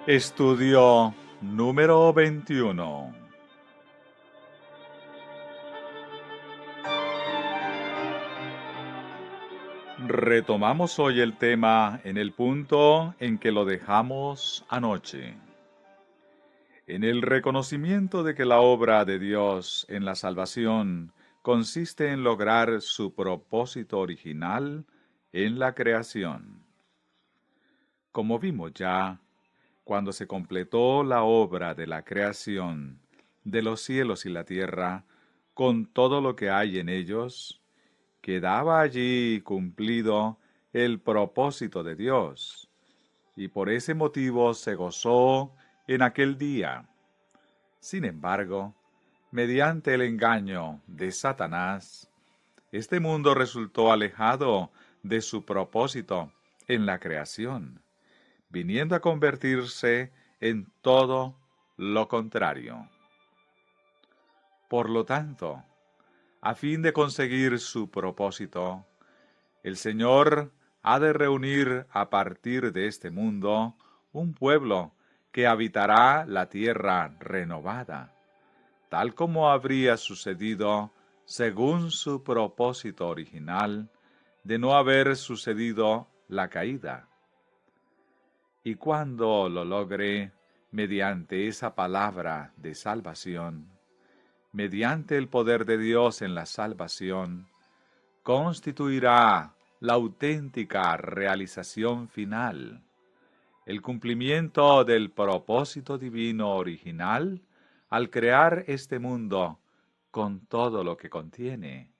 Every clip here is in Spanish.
Estudio número 21. Retomamos hoy el tema en el punto en que lo dejamos anoche. En el reconocimiento de que la obra de Dios en la salvación consiste en lograr su propósito original en la creación. Como vimos ya, cuando se completó la obra de la creación de los cielos y la tierra, con todo lo que hay en ellos, quedaba allí cumplido el propósito de Dios, y por ese motivo se gozó en aquel día. Sin embargo, mediante el engaño de Satanás, este mundo resultó alejado de su propósito en la creación, viniendo a convertirse en todo lo contrario. Por lo tanto, a fin de conseguir su propósito, el Señor ha de reunir a partir de este mundo un pueblo que habitará la tierra renovada, tal como habría sucedido según su propósito original, de no haber sucedido la caída. Y cuando lo logre, mediante esa palabra de salvación, mediante el poder de Dios en la salvación, constituirá la auténtica realización final, el cumplimiento del propósito divino original al crear este mundo con todo lo que contiene,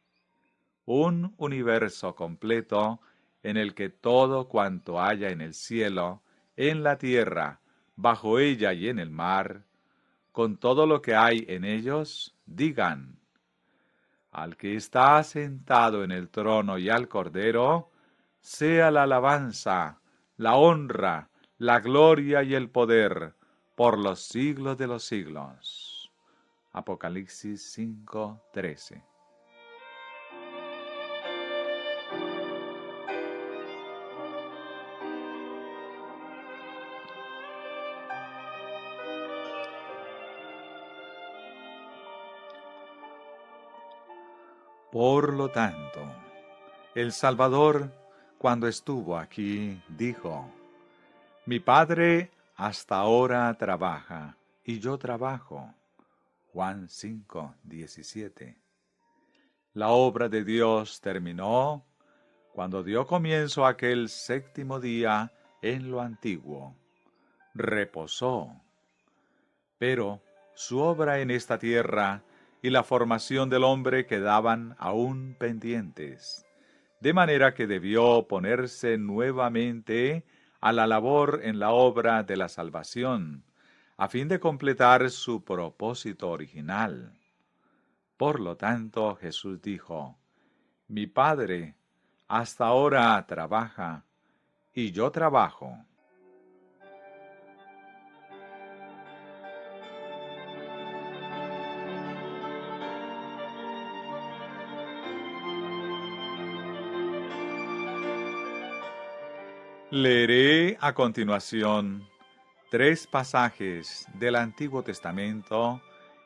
un universo completo en el que todo cuanto haya en el cielo, en la tierra, bajo ella y en el mar, con todo lo que hay en ellos, digan: al que está sentado en el trono y al Cordero, sea la alabanza, la honra, la gloria y el poder, por los siglos de los siglos. Apocalipsis 5:13. Por lo tanto, el Salvador, cuando estuvo aquí, dijo: mi Padre hasta ahora trabaja, y yo trabajo. Juan 5:17. La obra de Dios terminó cuando dio comienzo aquel séptimo día en lo antiguo. Reposó. Pero su obra en esta tierra y la formación del hombre quedaban aún pendientes, de manera que debió ponerse nuevamente a la labor en la obra de la salvación, a fin de completar su propósito original. Por lo tanto, Jesús dijo: mi Padre hasta ahora trabaja, y yo trabajo. Leeré a continuación 3 pasajes del Antiguo Testamento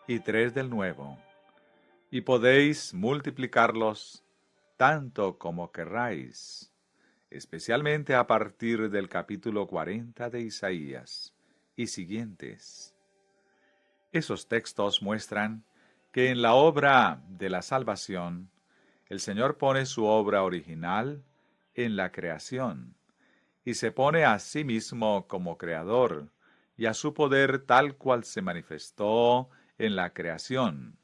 y 3 del Nuevo, y podéis multiplicarlos tanto como querráis, especialmente a partir del capítulo 40 de Isaías y siguientes. Esos textos muestran que en la obra de la salvación, el Señor pone su obra original en la creación, y se pone a sí mismo como creador, y a su poder tal cual se manifestó en la creación,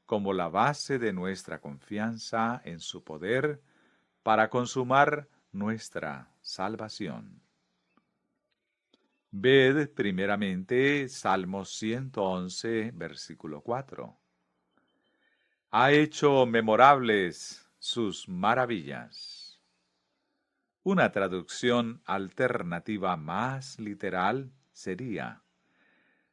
como la base de nuestra confianza en su poder para consumar nuestra salvación. Ved primeramente Salmos 111, versículo 4. Ha hecho memorables sus maravillas. Una traducción alternativa más literal sería: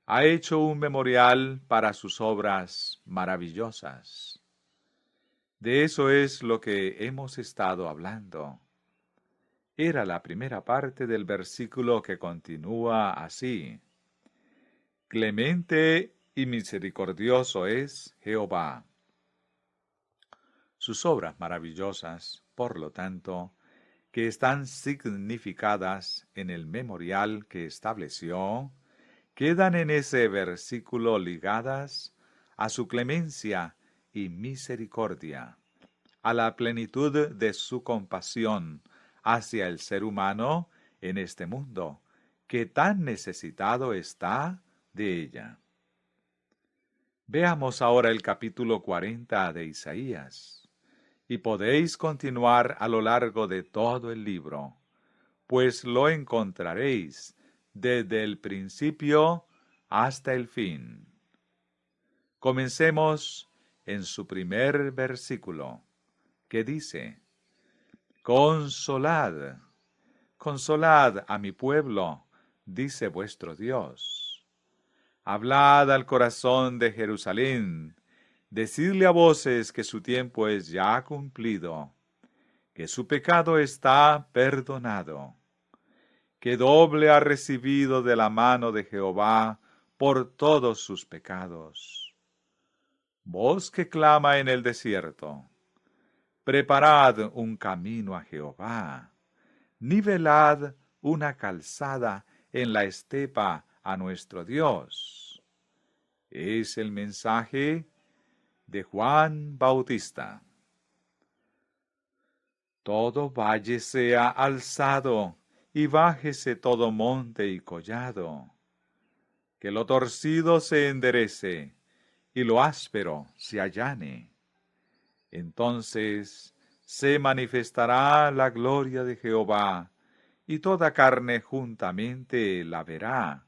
ha hecho un memorial para sus obras maravillosas. De eso es lo que hemos estado hablando. era la primera parte del versículo que continúa así: Clemente y misericordioso es Jehová. Sus obras maravillosas, por lo tanto, que están significadas en el memorial que estableció, quedan en ese versículo ligadas a su clemencia y misericordia, a la plenitud de su compasión hacia el ser humano en este mundo, que tan necesitado está de ella. Veamos ahora el capítulo 40 de Isaías, y podéis continuar a lo largo de todo el libro, pues lo encontraréis desde el principio hasta el fin. Comencemos en su primer versículo, que dice: Consolad, consolad a mi pueblo, dice vuestro Dios. Hablad al corazón de Jerusalén, decidle a voces que su tiempo es ya cumplido, que su pecado está perdonado, que doble ha recibido de la mano de Jehová por todos sus pecados. Voz que clama en el desierto: preparad un camino a Jehová, nivelad una calzada en la estepa a nuestro Dios. Es el mensaje de Juan Bautista. Todo valle sea alzado, y bájese todo monte y collado. Que lo torcido se enderece, y lo áspero se allane. Entonces se manifestará la gloria de Jehová, y toda carne juntamente la verá,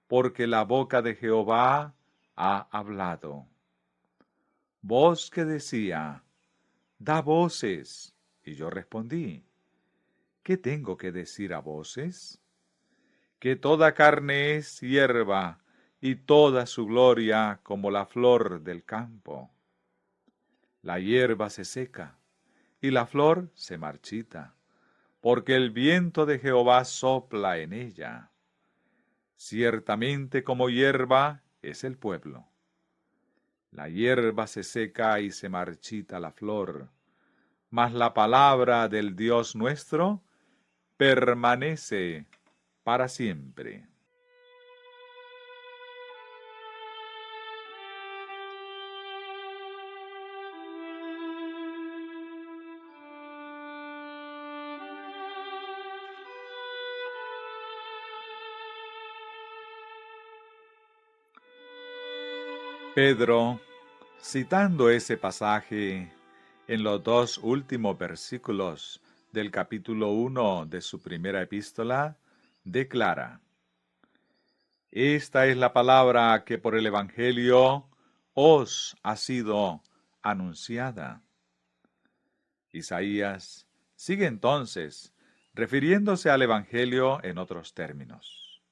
porque la boca de Jehová ha hablado. Voz que decía: da voces. Y yo respondí: ¿qué tengo que decir a voces? Que toda carne es hierba, y toda su gloria como la flor del campo. La hierba se seca, y la flor se marchita, porque el viento de Jehová sopla en ella. Ciertamente como hierba es el pueblo. La hierba se seca y se marchita la flor, mas la palabra del Dios nuestro permanece para siempre. Pedro, citando ese pasaje en los dos últimos versículos del capítulo 1 de su primera epístola, declara: Esta es la palabra que por el Evangelio os ha sido anunciada. Isaías sigue entonces refiriéndose al Evangelio en otros términos.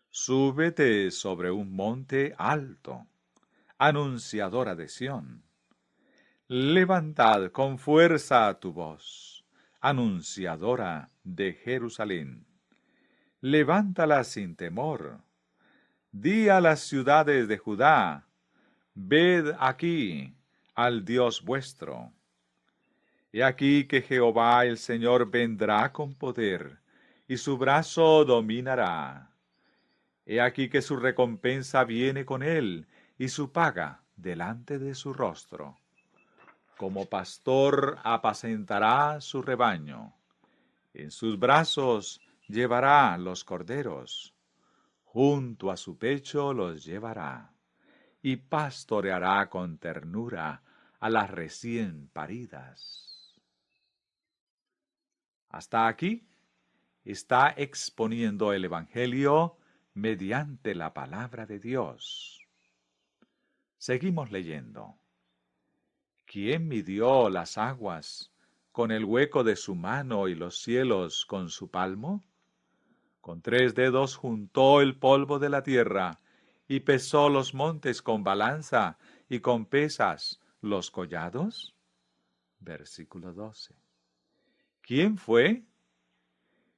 Súbete sobre un monte alto, anunciadora de Sión. Levantad con fuerza tu voz, anunciadora de Jerusalén. Levántala sin temor. Di a las ciudades de Judá: ved aquí al Dios vuestro. He aquí que Jehová el Señor vendrá con poder, y su brazo dominará. He aquí que su recompensa viene con él, y su paga delante de su rostro. Como pastor apacentará su rebaño. En sus brazos llevará los corderos. Junto a su pecho los llevará, y pastoreará con ternura a las recién paridas. Hasta aquí está exponiendo el Evangelio mediante la palabra de Dios. Seguimos leyendo. ¿Quién midió las aguas con el hueco de su mano y los cielos con su palmo? Con 3 dedos juntó el polvo de la tierra, y pesó los montes con balanza, y con pesas los collados. Versículo 12. ¿Quién fue?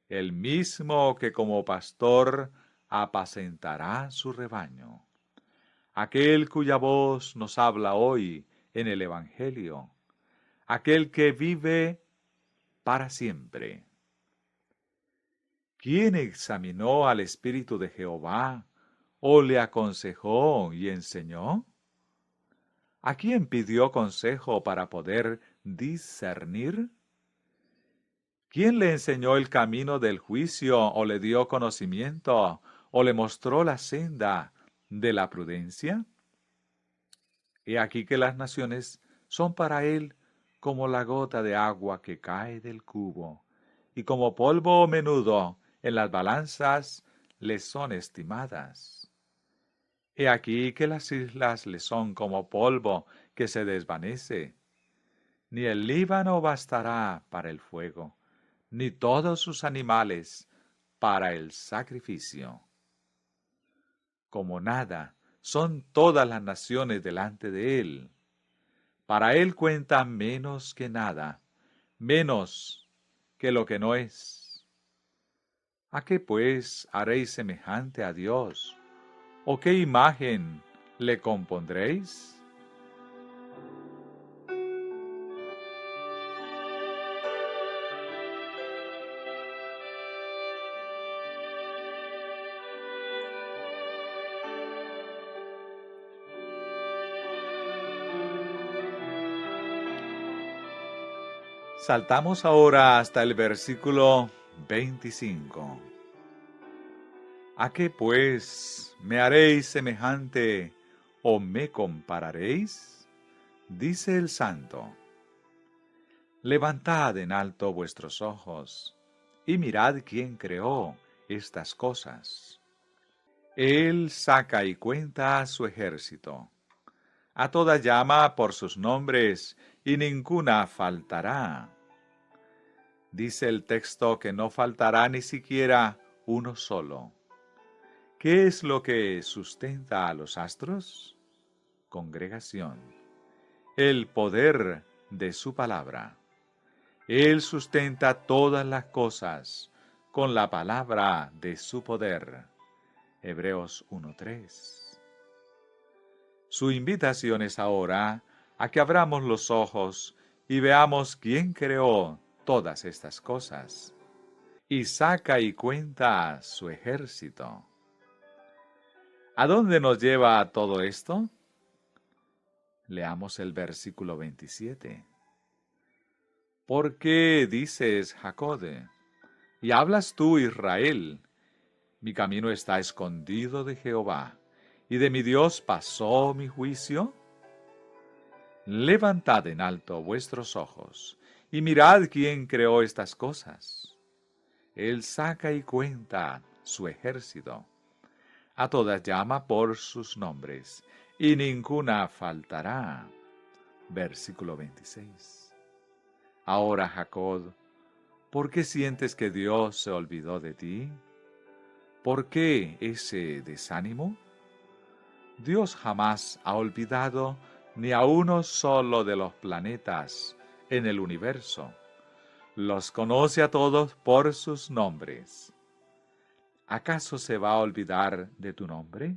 el mismo que como pastor apacentará su rebaño. Aquel cuya voz nos habla hoy en el Evangelio, aquel que vive para siempre. ¿Quién examinó al Espíritu de Jehová o le aconsejó y enseñó? ¿A quién pidió consejo para poder discernir? ¿Quién le enseñó el camino del juicio o le dio conocimiento o le mostró la senda de la prudencia? He aquí que las naciones son para él como la gota de agua que cae del cubo, y como polvo menudo en las balanzas le son estimadas. He aquí que las islas le son como polvo que se desvanece. Ni el Líbano bastará para el fuego, ni todos sus animales para el sacrificio. Como nada son todas las naciones delante de él. Para él cuenta menos que nada, menos que lo que no es. ¿A qué pues haréis semejante a Dios? ¿O qué imagen le compondréis? Saltamos ahora hasta el versículo 25. ¿A qué pues me haréis semejante o me compararéis? Dice el Santo. Levantad en alto vuestros ojos y mirad quién creó estas cosas. Él saca y cuenta a su ejército. A toda llama por sus nombres y ninguna faltará. Dice el texto que no faltará ni siquiera uno solo. ¿Qué es lo que sustenta a los astros? Congregación. El poder de su palabra. Él sustenta todas las cosas con la palabra de su poder. Hebreos 1:3. Su invitación es ahora a que abramos los ojos y veamos quién creó todas estas cosas y saca y cuenta su ejército. ¿A dónde nos lleva todo esto? Leamos el versículo 27. ¿Por qué dices, Jacob, y hablas tú, Israel? Mi camino está escondido de Jehová, y de mi Dios pasó mi juicio. Levantad en alto vuestros ojos, y mirad quién creó estas cosas. Él saca y cuenta su ejército. A todas llama por sus nombres, y ninguna faltará. Versículo 26. Ahora, Jacob, ¿por qué sientes que Dios se olvidó de ti? ¿Por qué ese desánimo? Dios jamás ha olvidado ni a uno solo de los planetas en el universo. Los conoce a todos por sus nombres. ¿Acaso se va a olvidar de tu nombre?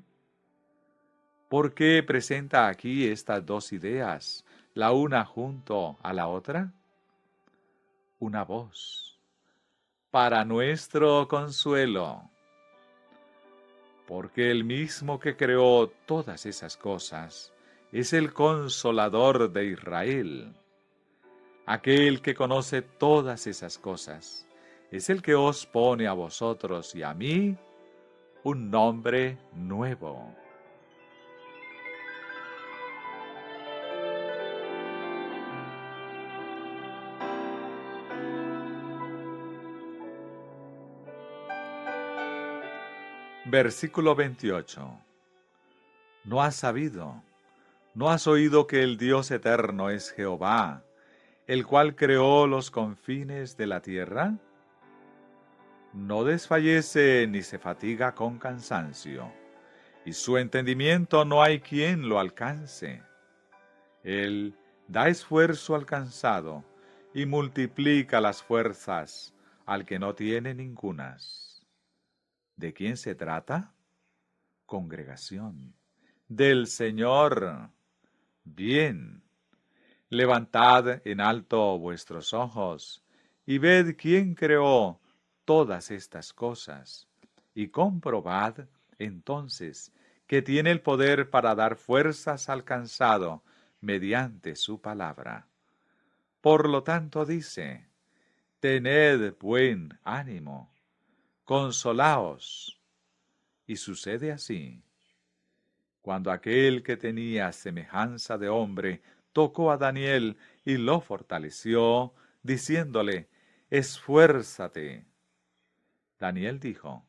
¿Por qué presenta aquí estas dos ideas, la una junto a la otra? Una voz, para nuestro consuelo. Porque el mismo que creó todas esas cosas es el consolador de Israel. Aquel que conoce todas esas cosas es el que os pone a vosotros y a mí un nombre nuevo. Versículo 28. ¿No has sabido? ¿No has oído que el Dios eterno es Jehová, el cual creó los confines de la tierra? No desfallece ni se fatiga con cansancio, y su entendimiento no hay quien lo alcance. Él da esfuerzo al cansado y multiplica las fuerzas al que no tiene ningunas. ¿De quién se trata? Congregación. Del Señor. Bien. Levantad en alto vuestros ojos, y ved quién creó todas estas cosas, y comprobad entonces que tiene el poder para dar fuerzas al cansado mediante su palabra. Por lo tanto dice, tened buen ánimo, consolaos. Y sucede así. Cuando aquel que tenía semejanza de hombre tocó a Daniel y lo fortaleció, diciéndole, esfuérzate. Daniel dijo,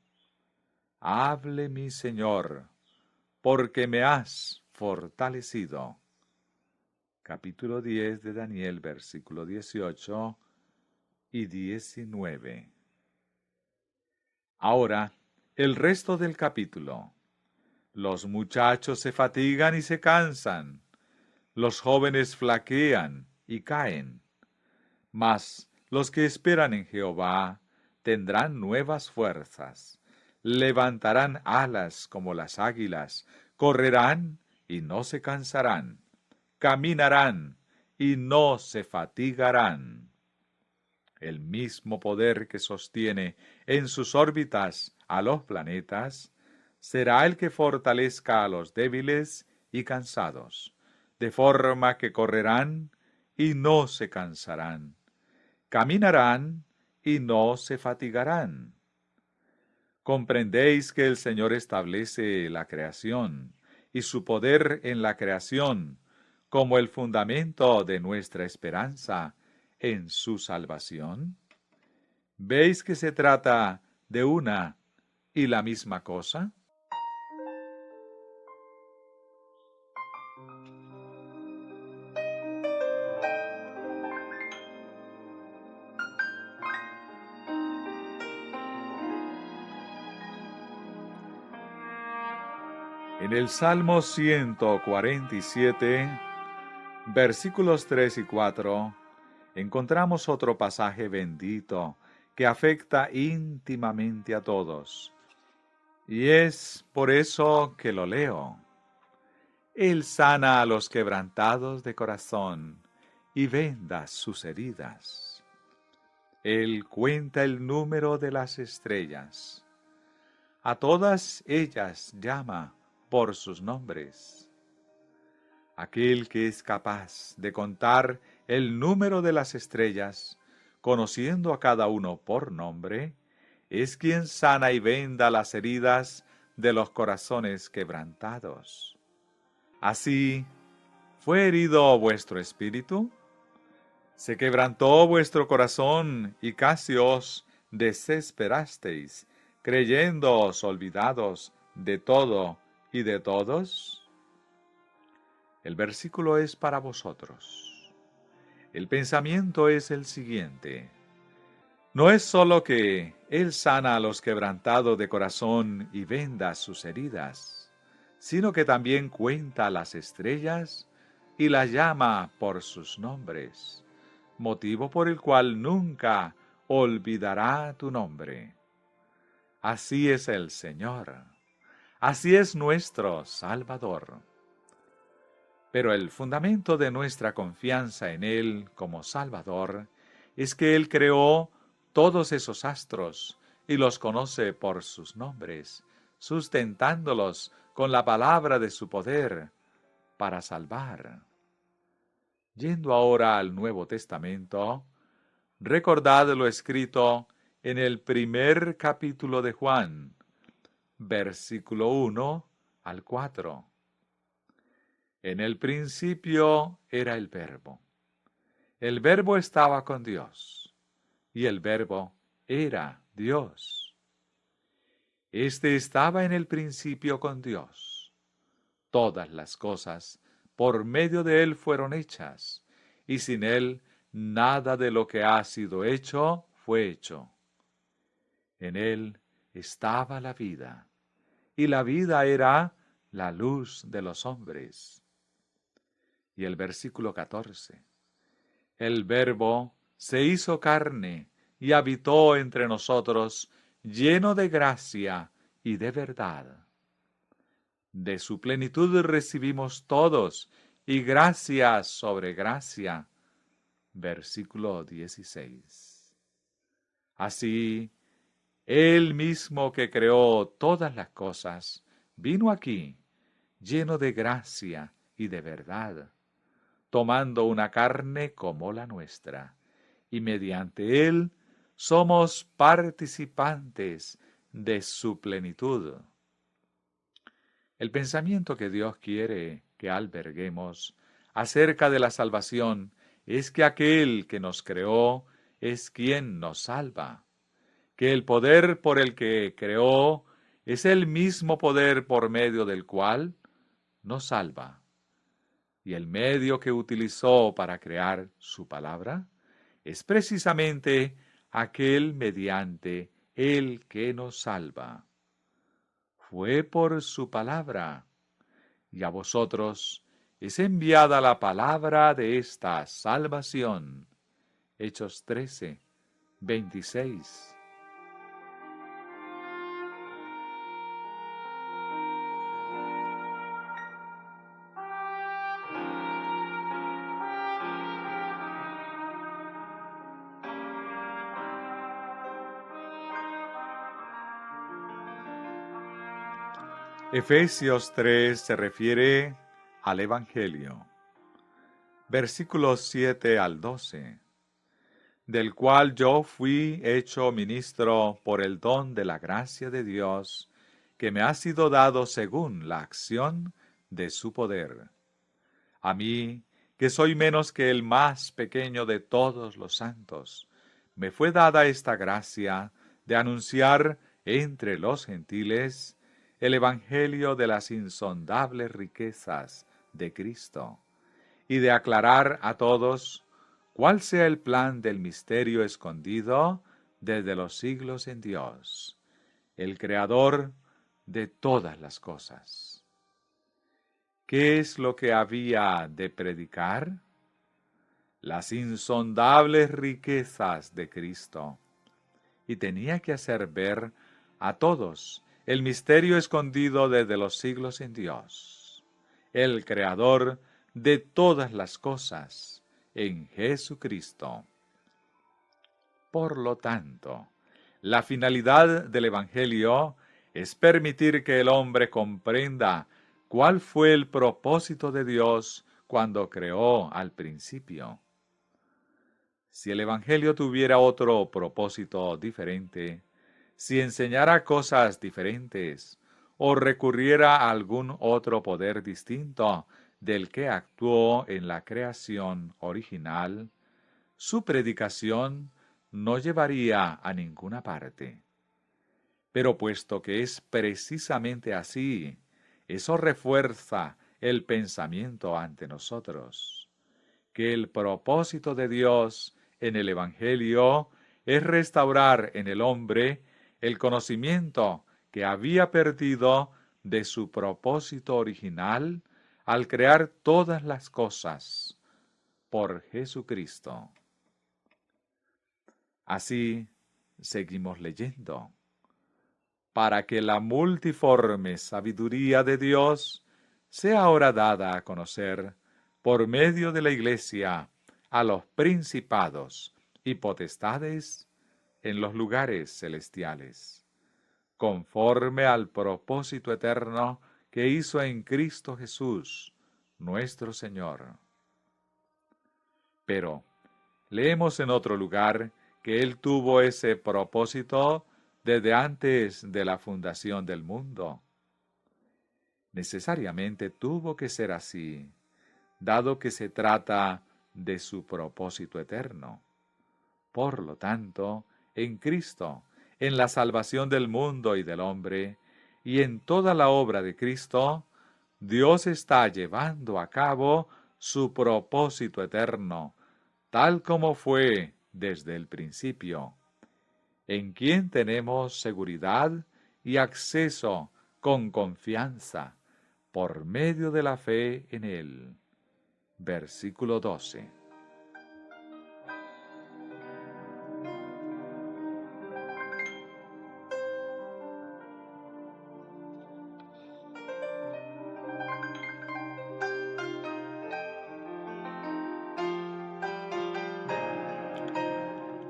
hable mi Señor, porque me has fortalecido. Capítulo 10 de Daniel, versículo 18 y 19. Ahora, el resto del capítulo. Los muchachos se fatigan y se cansan. Los jóvenes flaquean y caen. Mas los que esperan en Jehová tendrán nuevas fuerzas. Levantarán alas como las águilas. Correrán y no se cansarán. Caminarán y no se fatigarán. El mismo poder que sostiene en sus órbitas a los planetas será el que fortalezca a los débiles y cansados, de forma que correrán y no se cansarán, caminarán y no se fatigarán. Comprendéis que el Señor establece la creación y su poder en la creación como el fundamento de nuestra esperanza en su salvación. ¿Veis que se trata de una y la misma cosa? En el Salmo 147, versículos 3 y 4, encontramos otro pasaje bendito que afecta íntimamente a todos. Y es por eso que lo leo. Él sana a los quebrantados de corazón y venda sus heridas. Él cuenta el número de las estrellas. A todas ellas llama por sus nombres. Aquel que es capaz de contar el número de las estrellas, conociendo a cada uno por nombre, es quien sana y venda las heridas de los corazones quebrantados. Así, ¿fue herido vuestro espíritu? ¿Se quebrantó vuestro corazón y casi os desesperasteis, creyéndoos olvidados de todo y de todos? El versículo es para vosotros. El pensamiento es el siguiente. No es sólo que Él sana a los quebrantados de corazón y venda sus heridas, sino que también cuenta las estrellas y las llama por sus nombres, motivo por el cual nunca olvidará tu nombre. Así es el Señor. Así es nuestro Salvador. Pero el fundamento de nuestra confianza en Él como Salvador es que Él creó todos esos astros y los conoce por sus nombres, sustentándolos con la palabra de su poder para salvar. Yendo ahora al Nuevo Testamento, recordad lo escrito en el primer capítulo de Juan, versículo 1 al 4. En el principio era el Verbo. El Verbo estaba con Dios, y el Verbo era Dios. Este estaba en el principio con Dios. Todas las cosas por medio de Él fueron hechas, y sin Él nada de lo que ha sido hecho fue hecho. En Él estaba la vida, y la vida era la luz de los hombres. Y el versículo 14. El Verbo se hizo carne y habitó entre nosotros, lleno de gracia y de verdad. De su plenitud recibimos todos, y gracia sobre gracia. Versículo 16. Así, Él mismo que creó todas las cosas, vino aquí, lleno de gracia y de verdad, tomando una carne como la nuestra, y mediante Él somos participantes de su plenitud. El pensamiento que Dios quiere que alberguemos acerca de la salvación es que aquel que nos creó es quien nos salva, que el poder por el que creó es el mismo poder por medio del cual nos salva. Y el medio que utilizó para crear su palabra es precisamente aquel mediante el que nos salva. Fue por su palabra, y a vosotros es enviada la palabra de esta salvación. Hechos 13, 26. Efesios 3 se refiere al Evangelio. Versículos 7 al 12. Del cual yo fui hecho ministro por el don de la gracia de Dios, que me ha sido dado según la acción de su poder. A mí, que soy menos que el más pequeño de todos los santos, me fue dada esta gracia de anunciar entre los gentiles el evangelio de las insondables riquezas de Cristo, y de aclarar a todos cuál sea el plan del misterio escondido desde los siglos en Dios, el Creador de todas las cosas. ¿Qué es lo que había de predicar? Las insondables riquezas de Cristo. Y tenía que hacer ver a todos el misterio escondido desde los siglos en Dios, el Creador de todas las cosas, en Jesucristo. Por lo tanto, la finalidad del Evangelio es permitir que el hombre comprenda cuál fue el propósito de Dios cuando creó al principio. Si el Evangelio tuviera otro propósito diferente, si enseñara cosas diferentes, o recurriera a algún otro poder distinto del que actuó en la creación original, su predicación no llevaría a ninguna parte. Pero puesto que es precisamente así, eso refuerza el pensamiento ante nosotros, que el propósito de Dios en el Evangelio es restaurar en el hombre el conocimiento que había perdido de su propósito original al crear todas las cosas por Jesucristo. Así, seguimos leyendo. Para que la multiforme sabiduría de Dios sea ahora dada a conocer por medio de la Iglesia a los principados y potestades en los lugares celestiales, conforme al propósito eterno que hizo en Cristo Jesús, nuestro Señor. Pero leemos en otro lugar que Él tuvo ese propósito desde antes de la fundación del mundo. Necesariamente tuvo que ser así, dado que se trata de su propósito eterno. Por lo tanto, en Cristo, en la salvación del mundo y del hombre, y en toda la obra de Cristo, Dios está llevando a cabo su propósito eterno, tal como fue desde el principio, en quien tenemos seguridad y acceso con confianza por medio de la fe en Él. Versículo 12.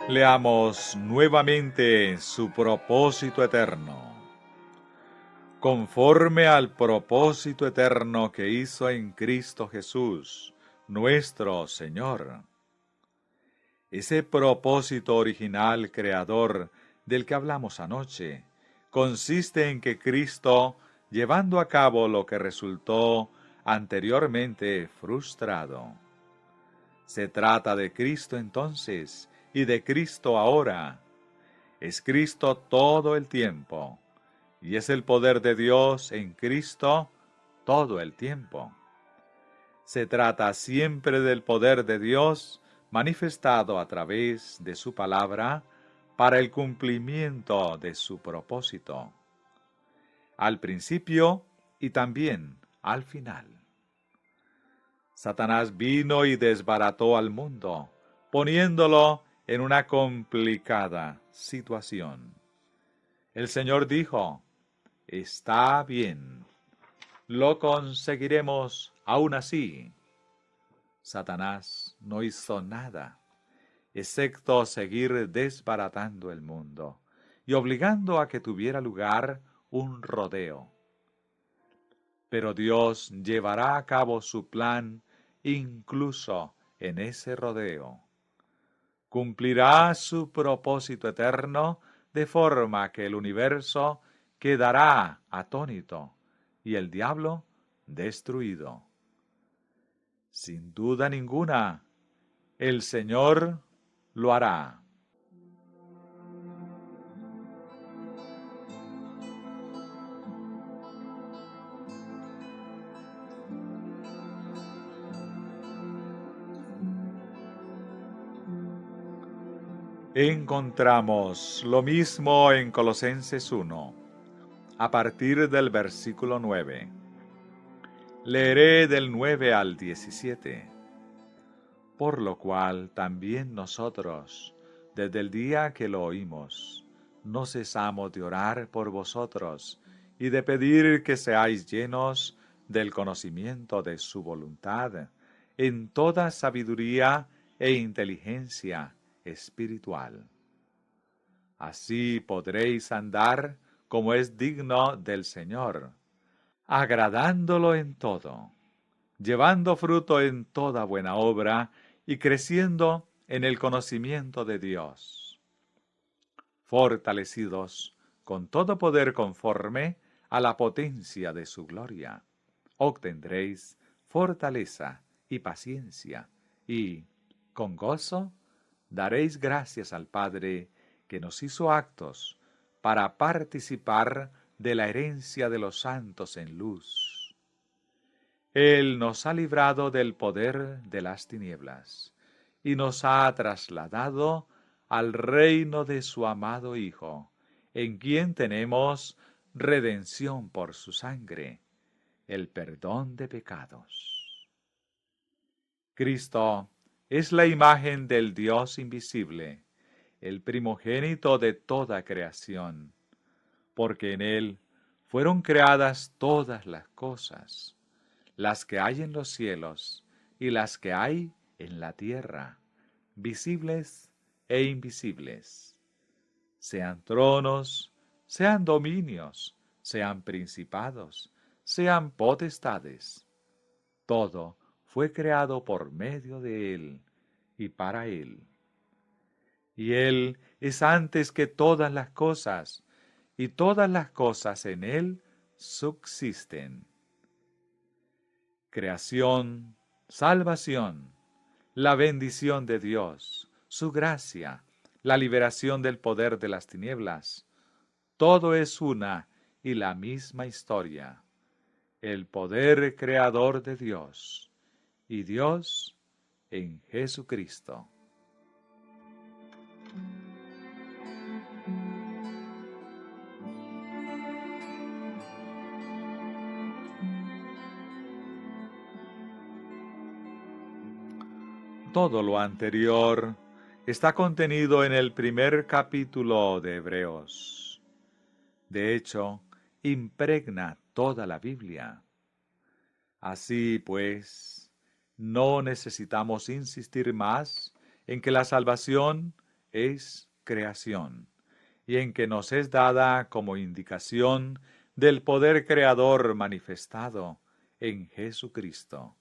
Leamos nuevamente su propósito eterno. Conforme al propósito eterno que hizo en Cristo Jesús, nuestro Señor. Ese propósito original creador del que hablamos anoche consiste en que Cristo, llevando a cabo lo que resultó anteriormente frustrado. Se trata de Cristo entonces y de Cristo ahora. Es Cristo todo el tiempo y es el poder de Dios en Cristo todo el tiempo. Se trata siempre del poder de Dios manifestado a través de su palabra para el cumplimiento de su propósito, al principio y también al final. Satanás vino y desbarató al mundo, poniéndolo en una complicada situación. El Señor dijo: está bien, lo conseguiremos aún así. Satanás no hizo nada, excepto seguir desbaratando el mundo y obligando a que tuviera lugar un rodeo. Pero Dios llevará a cabo su plan incluso en ese rodeo. Cumplirá su propósito eterno de forma que el universo quedará atónito y el diablo destruido. Sin duda ninguna, el Señor lo hará. Encontramos lo mismo en Colosenses 1, a partir del versículo 9. Leeré del 9 al 17. Por lo cual también nosotros, desde el día que lo oímos, no cesamos de orar por vosotros y de pedir que seáis llenos del conocimiento de su voluntad, en toda sabiduría e inteligencia espiritual. Así podréis andar como es digno del Señor, agradándolo en todo, llevando fruto en toda buena obra y creciendo en el conocimiento de Dios, fortalecidos con todo poder conforme a la potencia de su gloria. Obtendréis fortaleza y paciencia, y, con gozo, daréis gracias al Padre que nos hizo aptos para participar de la herencia de los santos en luz. Él nos ha librado del poder de las tinieblas y nos ha trasladado al reino de su amado Hijo, en quien tenemos redención por su sangre, el perdón de pecados. Cristo es la imagen del Dios invisible, el primogénito de toda creación, porque en Él fueron creadas todas las cosas, las que hay en los cielos y las que hay en la tierra, visibles e invisibles, sean tronos, sean dominios, sean principados, sean potestades. Todo fue creado por medio de Él y para Él. Y Él es antes que todas las cosas, y todas las cosas en Él subsisten. Creación, salvación, la bendición de Dios, su gracia, la liberación del poder de las tinieblas, todo es una y la misma historia. El poder creador de Dios y Dios en Jesucristo. Todo lo anterior está contenido en el primer capítulo de Hebreos. De hecho, impregna toda la Biblia. Así pues, no necesitamos insistir más en que la salvación es creación, y en que nos es dada como indicación del poder creador manifestado en Jesucristo.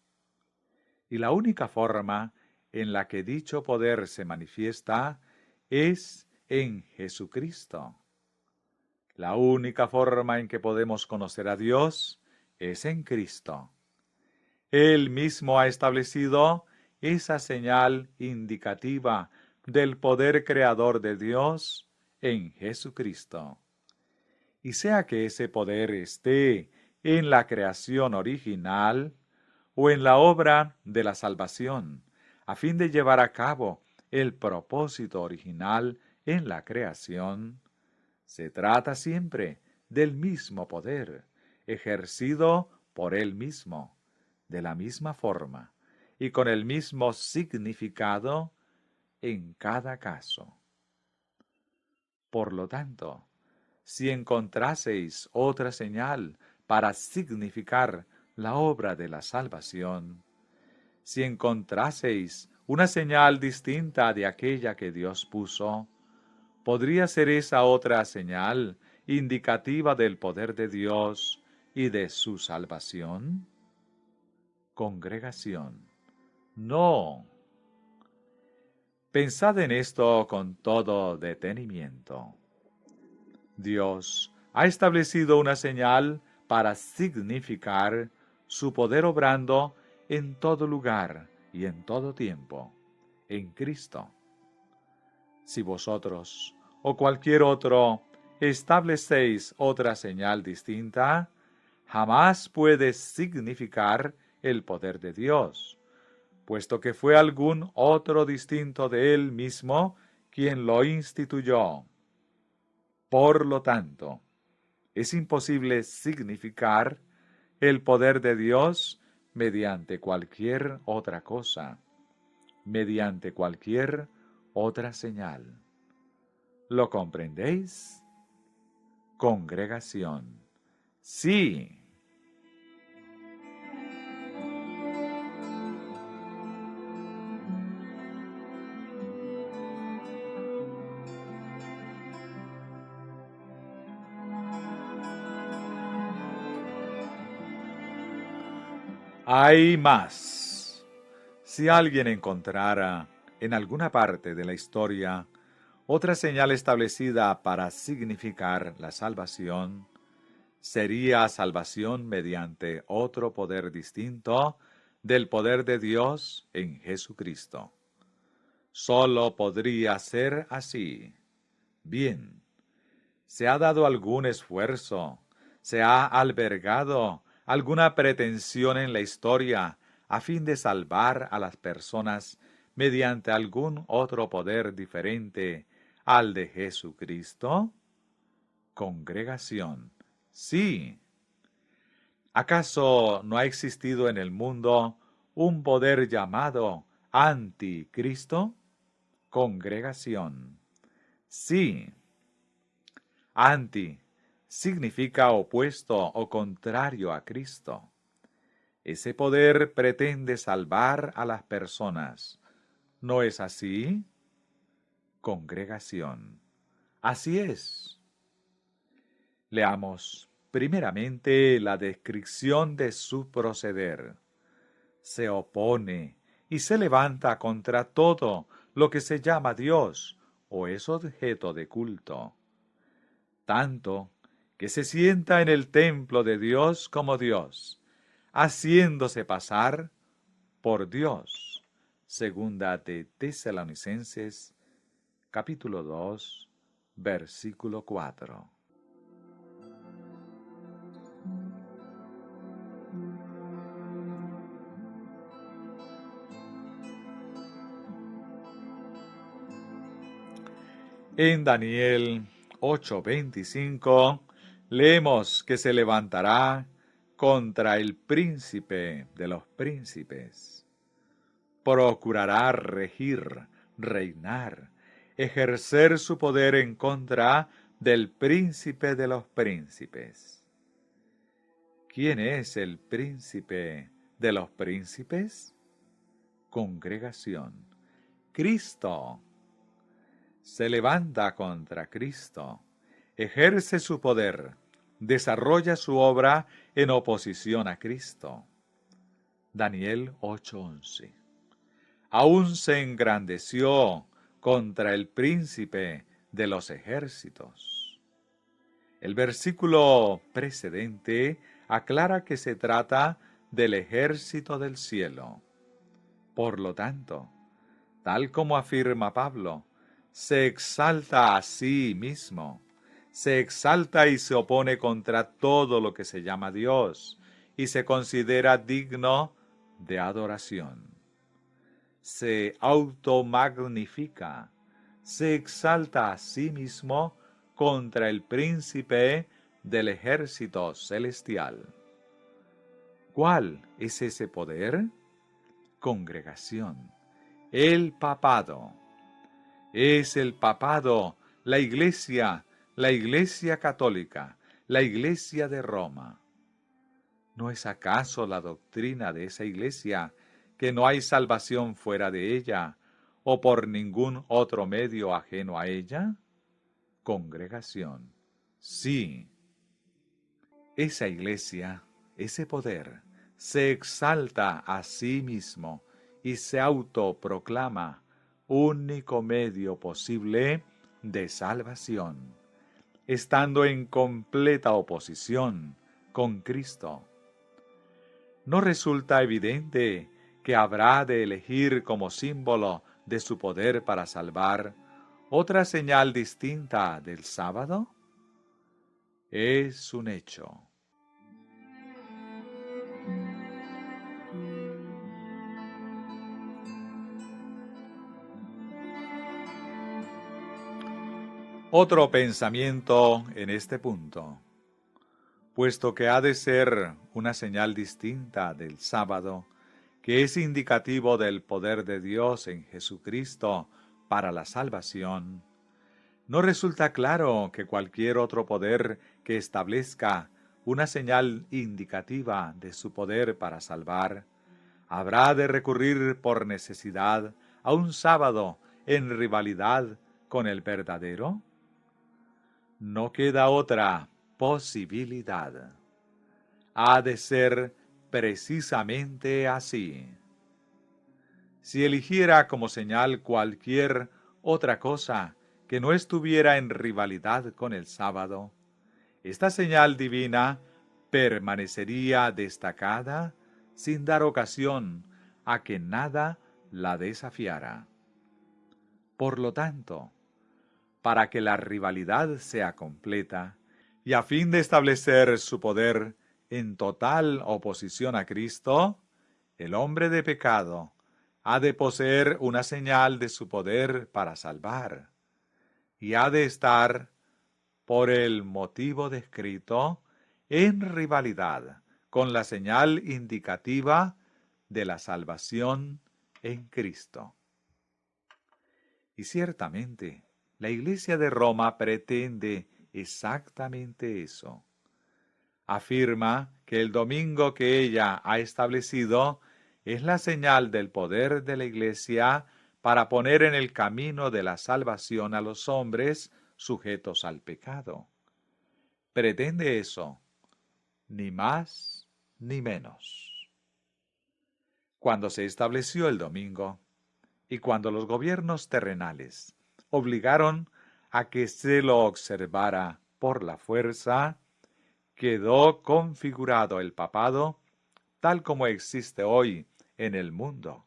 Y la única forma en la que dicho poder se manifiesta es en Jesucristo. La única forma en que podemos conocer a Dios es en Cristo. Él mismo ha establecido esa señal indicativa del poder creador de Dios en Jesucristo. Y sea que ese poder esté en la creación original o en la obra de la salvación, a fin de llevar a cabo el propósito original en la creación, se trata siempre del mismo poder, ejercido por Él mismo, de la misma forma y con el mismo significado en cada caso. Por lo tanto, si encontraseis otra señal para significar la obra de la salvación, si encontraseis una señal distinta de aquella que Dios puso, ¿podría ser esa otra señal indicativa del poder de Dios y de su salvación? Congregación. No. Pensad en esto con todo detenimiento. Dios ha establecido una señal para significar su poder obrando en todo lugar y en todo tiempo, en Cristo. Si vosotros o cualquier otro establecéis otra señal distinta, jamás puede significar el poder de Dios, puesto que fue algún otro distinto de Él mismo quien lo instituyó. Por lo tanto, es imposible significar el poder de Dios mediante cualquier otra cosa, mediante cualquier otra señal. ¿Lo comprendéis? Congregación. Sí. Hay más. Si alguien encontrara en alguna parte de la historia otra señal establecida para significar la salvación, sería salvación mediante otro poder distinto del poder de Dios en Jesucristo. Solo podría ser así. Bien, ¿se ha dado algún esfuerzo? ¿Se ha albergado alguna pretensión en la historia a fin de salvar a las personas mediante algún otro poder diferente al de Jesucristo? Congregación. Sí. ¿Acaso no ha existido en el mundo un poder llamado Anticristo? Congregación. Sí. Anti significa opuesto o contrario a Cristo. Ese poder pretende salvar a las personas. ¿No es así? Congregación. Así es. Leamos primeramente la descripción de su proceder. Se opone y se levanta contra todo lo que se llama Dios o es objeto de culto, tanto que se sienta en el templo de Dios como Dios, haciéndose pasar por Dios. Segunda de Tesalonicenses, capítulo 2, versículo 4. En Daniel 8:25 leemos que se levantará contra el príncipe de los príncipes. Procurará regir, reinar, ejercer su poder en contra del príncipe de los príncipes. ¿Quién es el príncipe de los príncipes? Congregación. Cristo. se levanta contra Cristo, ejerce su poder, desarrolla su obra en oposición a Cristo. Daniel 8:11. Aún se engrandeció contra el príncipe de los ejércitos. El versículo precedente aclara que se trata del ejército del cielo. Por lo tanto, tal como afirma Pablo, se exalta a sí mismo, se exalta y se opone contra todo lo que se llama Dios y se considera digno de adoración. Se automagnifica, se exalta a sí mismo contra el príncipe del ejército celestial. ¿Cuál es ese poder? Congregación, el papado. Es el papado, la iglesia católica, la iglesia de Roma. ¿No es acaso la doctrina de esa iglesia que no hay salvación fuera de ella o por ningún otro medio ajeno a ella? Congregación. Sí. Esa iglesia, ese poder, se exalta a sí mismo y se autoproclama único medio posible de salvación, estando en completa oposición con Cristo. ¿No resulta evidente que habrá de elegir como símbolo de su poder para salvar otra señal distinta del sábado? Es un hecho. Otro pensamiento en este punto. Puesto que ha de ser una señal distinta del sábado, que es indicativo del poder de Dios en Jesucristo para la salvación, ¿no resulta claro que cualquier otro poder que establezca una señal indicativa de su poder para salvar, habrá de recurrir por necesidad a un sábado en rivalidad con el verdadero? No queda otra posibilidad. Ha de ser precisamente así. Si eligiera como señal cualquier otra cosa que no estuviera en rivalidad con el sábado, esta señal divina permanecería destacada sin dar ocasión a que nada la desafiara. Por lo tanto, para que la rivalidad sea completa, y a fin de establecer su poder en total oposición a Cristo, el hombre de pecado ha de poseer una señal de su poder para salvar, y ha de estar, por el motivo descrito, en rivalidad con la señal indicativa de la salvación en Cristo. Y ciertamente, la Iglesia de Roma pretende exactamente eso. Afirma que el domingo que ella ha establecido es la señal del poder de la Iglesia para poner en el camino de la salvación a los hombres sujetos al pecado. Pretende eso, ni más ni menos. Cuando se estableció el domingo, y cuando los gobiernos terrenales obligaron a que se lo observara por la fuerza, quedó configurado el papado tal como existe hoy en el mundo.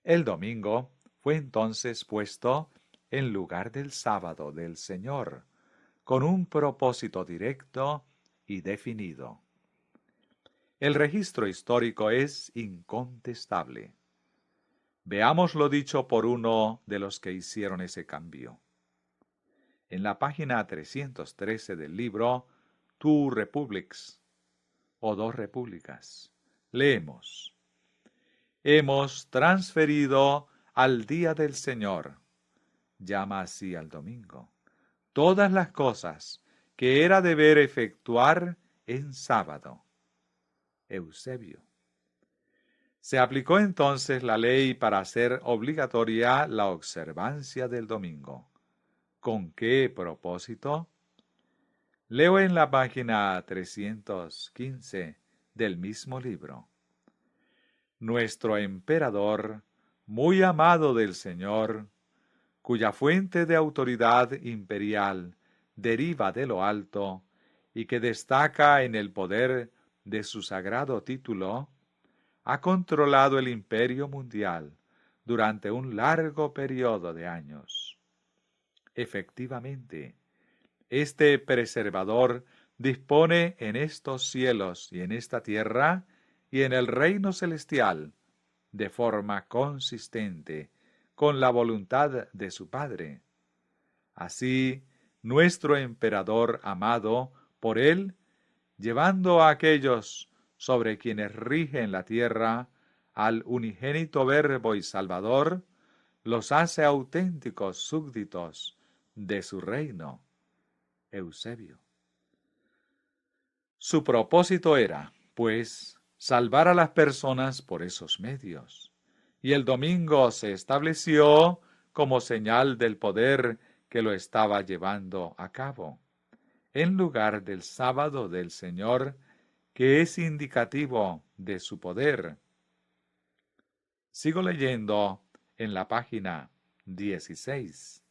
El domingo fue entonces puesto en lugar del sábado del Señor, con un propósito directo y definido. El registro histórico es incontestable. Veamos lo dicho por uno de los que hicieron ese cambio. En la página 313 del libro Two Republics, o Dos Repúblicas, leemos: hemos transferido al día del Señor, llama así al domingo, todas las cosas que era deber efectuar en sábado. Eusebio. Se aplicó entonces la ley para hacer obligatoria la observancia del domingo. ¿Con qué propósito? Leo en la página 315 del mismo libro. Nuestro emperador, muy amado del Señor, cuya fuente de autoridad imperial deriva de lo alto y que destaca en el poder de su sagrado título, ha controlado el imperio mundial durante un largo periodo de años. Efectivamente, este preservador dispone en estos cielos y en esta tierra y en el reino celestial de forma consistente con la voluntad de su Padre. Así, nuestro emperador amado por él, llevando a aquellos sobre quienes rigen la tierra al unigénito Verbo y Salvador, los hace auténticos súbditos de su reino. Eusebio. Su propósito era, pues, salvar a las personas por esos medios, y el domingo se estableció como señal del poder que lo estaba llevando a cabo, en lugar del sábado del Señor, que es indicativo de su poder. Sigo leyendo en la página 16.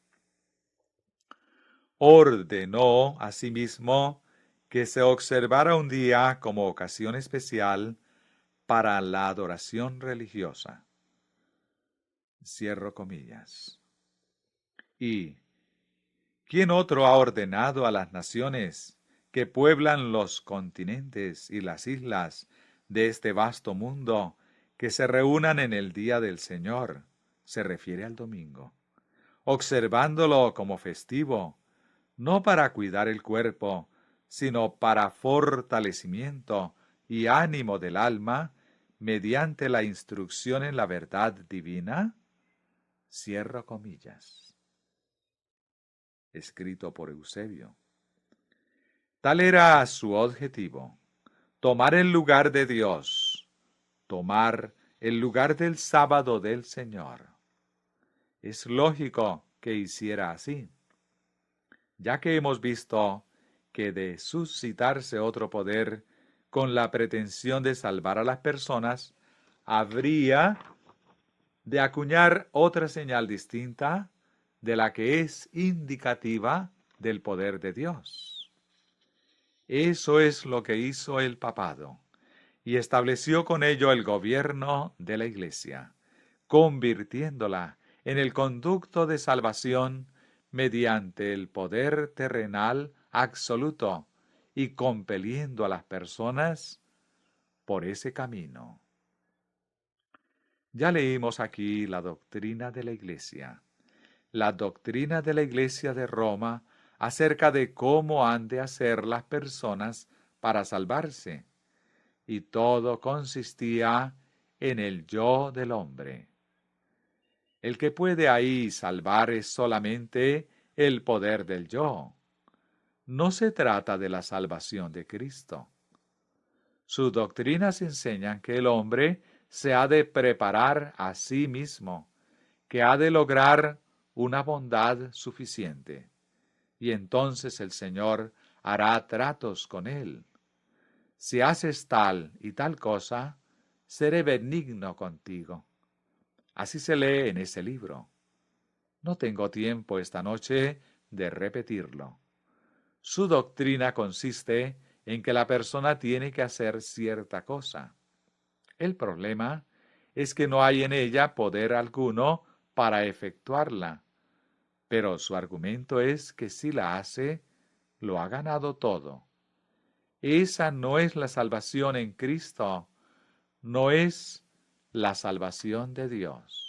Ordenó asimismo que se observara un día como ocasión especial para la adoración religiosa. Cierro comillas. Y ¿quién otro ha ordenado a las naciones que pueblan los continentes y las islas de este vasto mundo que se reúnan en el día del Señor? Se refiere al domingo, observándolo como festivo, no para cuidar el cuerpo, sino para fortalecimiento y ánimo del alma mediante la instrucción en la verdad divina. Cierro comillas. Escrito por Eusebio. Tal era su objetivo: tomar el lugar de Dios, tomar el lugar del sábado del Señor. Es lógico que hiciera así, ya que hemos visto que de suscitarse otro poder con la pretensión de salvar a las personas, habría de acuñar otra señal distinta de la que es indicativa del poder de Dios. Eso es lo que hizo el papado, y estableció con ello el gobierno de la Iglesia, convirtiéndola en el conducto de salvación mediante el poder terrenal absoluto y compeliendo a las personas por ese camino. Ya leímos aquí la doctrina de la Iglesia. La doctrina de la Iglesia de Roma acerca de cómo han de hacer las personas para salvarse. Y todo consistía en el yo del hombre. El que puede ahí salvar es solamente el poder del yo. No se trata de la salvación de Cristo. Sus doctrinas enseñan que el hombre se ha de preparar a sí mismo, que ha de lograr una bondad suficiente, y entonces el Señor hará tratos con él. Si haces tal y tal cosa, seré benigno contigo. Así se lee en ese libro. No tengo tiempo esta noche de repetirlo. Su doctrina consiste en que la persona tiene que hacer cierta cosa. El problema es que no hay en ella poder alguno para efectuarla, pero su argumento es que si la hace, lo ha ganado todo. Esa no es la salvación en Cristo, no es la salvación de Dios.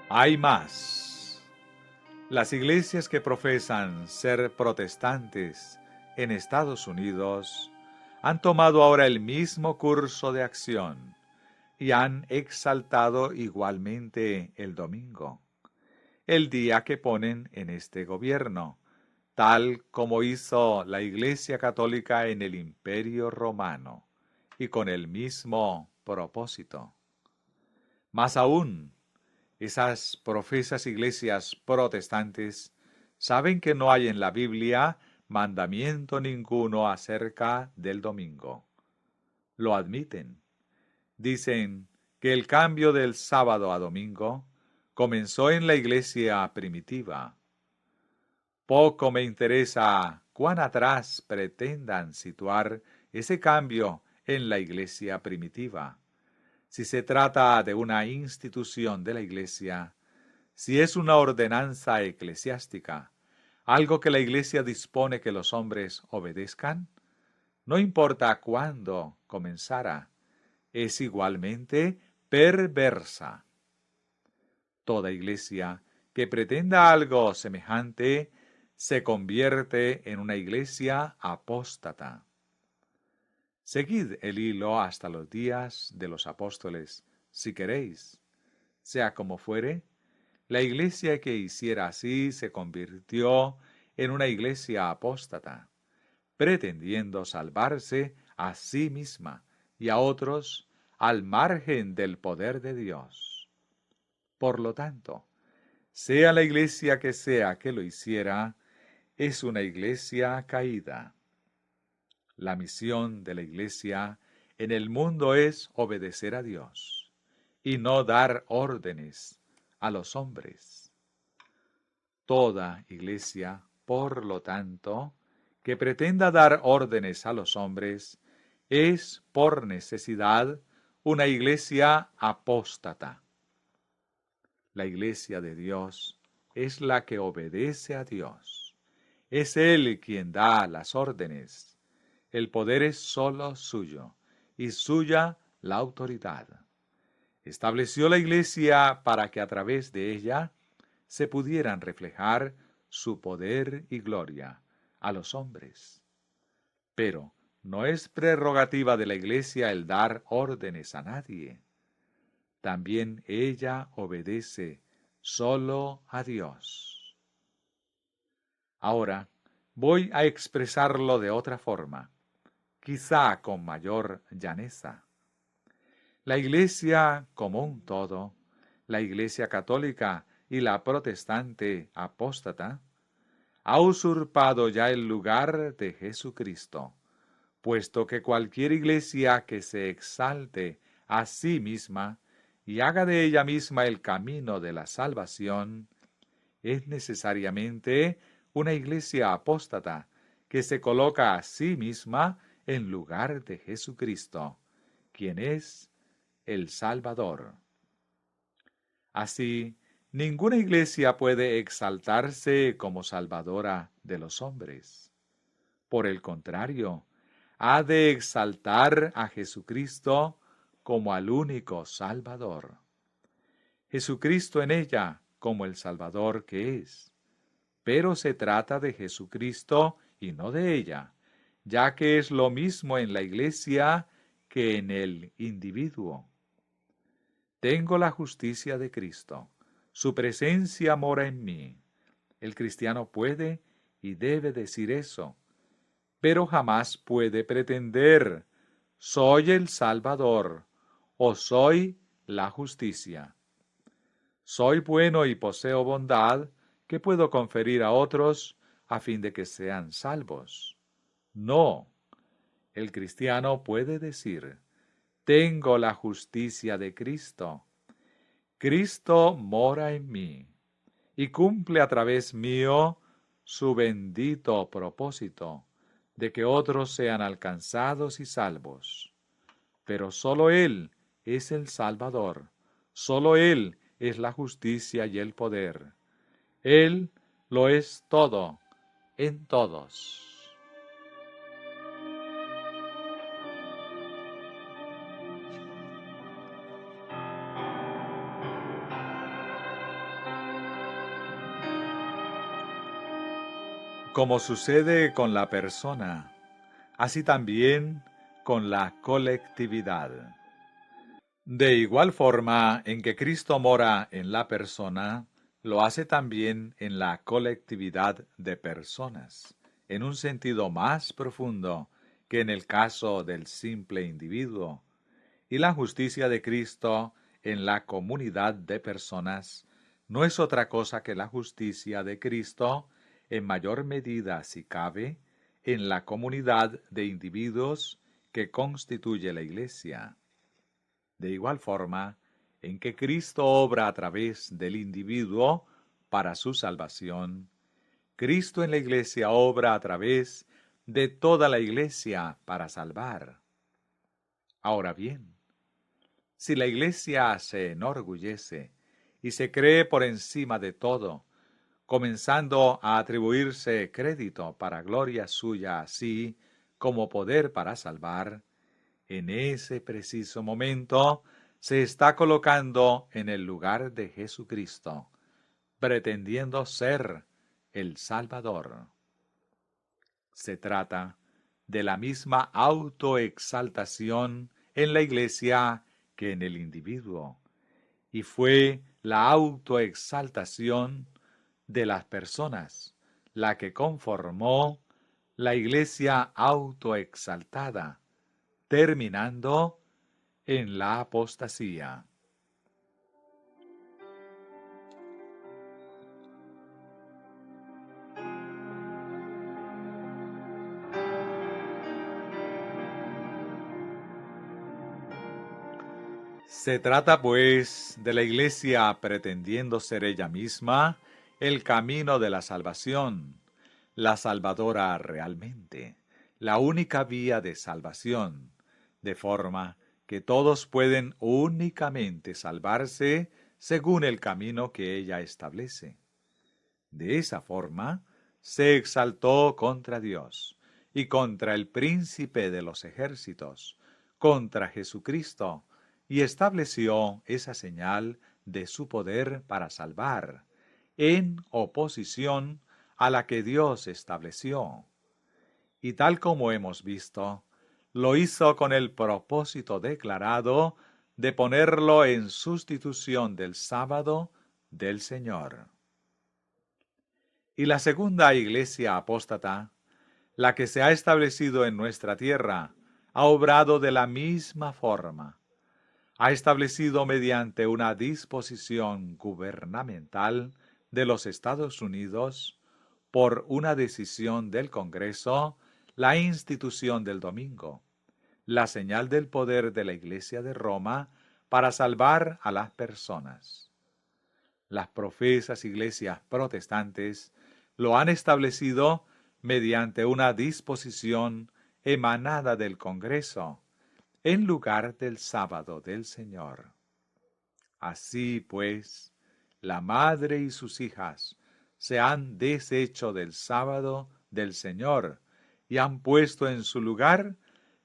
Hay más. Las iglesias que profesan ser protestantes en Estados Unidos han tomado ahora el mismo curso de acción y han exaltado igualmente el domingo, el día que ponen en este gobierno, tal como hizo la Iglesia Católica en el Imperio Romano, y con el mismo propósito. Más aún, esas profesas iglesias protestantes saben que no hay en la Biblia mandamiento ninguno acerca del domingo. Lo admiten. Dicen que el cambio del sábado a domingo comenzó en la iglesia primitiva. Poco me interesa cuán atrás pretendan situar ese cambio en la iglesia primitiva. Si se trata de una institución de la iglesia, si es una ordenanza eclesiástica, algo que la iglesia dispone que los hombres obedezcan, no importa cuándo comenzara, es igualmente perversa. Toda iglesia que pretenda algo semejante se convierte en una iglesia apóstata. Seguid el hilo hasta los días de los apóstoles, si queréis. Sea como fuere, la iglesia que hiciera así se convirtió en una iglesia apóstata, pretendiendo salvarse a sí misma y a otros al margen del poder de Dios. Por lo tanto, sea la iglesia que lo hiciera, es una iglesia caída. La misión de la iglesia en el mundo es obedecer a Dios y no dar órdenes a los hombres. Toda iglesia, por lo tanto, que pretenda dar órdenes a los hombres, es, por necesidad, una iglesia apóstata. La iglesia de Dios es la que obedece a Dios. Es Él quien da las órdenes. El poder es solo suyo, y suya la autoridad. Estableció la iglesia para que a través de ella se pudieran reflejar su poder y gloria a los hombres. Pero no es prerrogativa de la iglesia el dar órdenes a nadie. También ella obedece solo a Dios. Ahora voy a expresarlo de otra forma, quizá con mayor llaneza. La iglesia como un todo, la iglesia católica y la protestante apóstata, ha usurpado ya el lugar de Jesucristo, puesto que cualquier iglesia que se exalte a sí misma y haga de ella misma el camino de la salvación, es necesariamente una iglesia apóstata que se coloca a sí misma en lugar de Jesucristo, quien es el Salvador. Así, ninguna iglesia puede exaltarse como salvadora de los hombres. Por el contrario, ha de exaltar a Jesucristo como al único Salvador. Jesucristo en ella como el Salvador que es. Pero se trata de Jesucristo y no de ella, ya que es lo mismo en la iglesia que en el individuo. Tengo la justicia de Cristo. Su presencia mora en mí. El cristiano puede y debe decir eso, pero jamás puede pretender, soy el Salvador o soy la justicia. Soy bueno y poseo bondad que puedo conferir a otros a fin de que sean salvos. No, el cristiano puede decir, tengo la justicia de Cristo. Cristo mora en mí y cumple a través mío su bendito propósito de que otros sean alcanzados y salvos. Pero solo Él es el Salvador, solo Él es la justicia y el poder. Él lo es todo en todos. Como sucede con la persona, así también con la colectividad. De igual forma en que Cristo mora en la persona, lo hace también en la colectividad de personas, en un sentido más profundo que en el caso del simple individuo. Y la justicia de Cristo en la comunidad de personas no es otra cosa que la justicia de Cristo, en mayor medida, si cabe, en la comunidad de individuos que constituye la Iglesia. De igual forma en que Cristo obra a través del individuo para su salvación, Cristo en la Iglesia obra a través de toda la Iglesia para salvar. Ahora bien, si la Iglesia se enorgullece y se cree por encima de todo, comenzando a atribuirse crédito para gloria suya así como poder para salvar, en ese preciso momento se está colocando en el lugar de Jesucristo, pretendiendo ser el Salvador. Se trata de la misma autoexaltación en la Iglesia que en el individuo, y fue la autoexaltación de las personas la que conformó la Iglesia autoexaltada, terminando en la apostasía. Se trata, pues, de la Iglesia pretendiendo ser ella misma el camino de la salvación, la salvadora realmente, la única vía de salvación, de forma que todos pueden únicamente salvarse según el camino que ella establece. De esa forma, se exaltó contra Dios y contra el príncipe de los ejércitos, contra Jesucristo, y estableció esa señal de su poder para salvar, en oposición a la que Dios estableció. Y tal como hemos visto, lo hizo con el propósito declarado de ponerlo en sustitución del sábado del Señor. Y la segunda iglesia apóstata, la que se ha establecido en nuestra tierra, ha obrado de la misma forma. Ha establecido mediante una disposición gubernamental de los Estados Unidos, por una decisión del Congreso, la institución del domingo, la señal del poder de la Iglesia de Roma para salvar a las personas. Las profesas iglesias protestantes lo han establecido mediante una disposición emanada del Congreso, en lugar del sábado del Señor. Así pues, la madre y sus hijas se han deshecho del sábado del Señor y han puesto en su lugar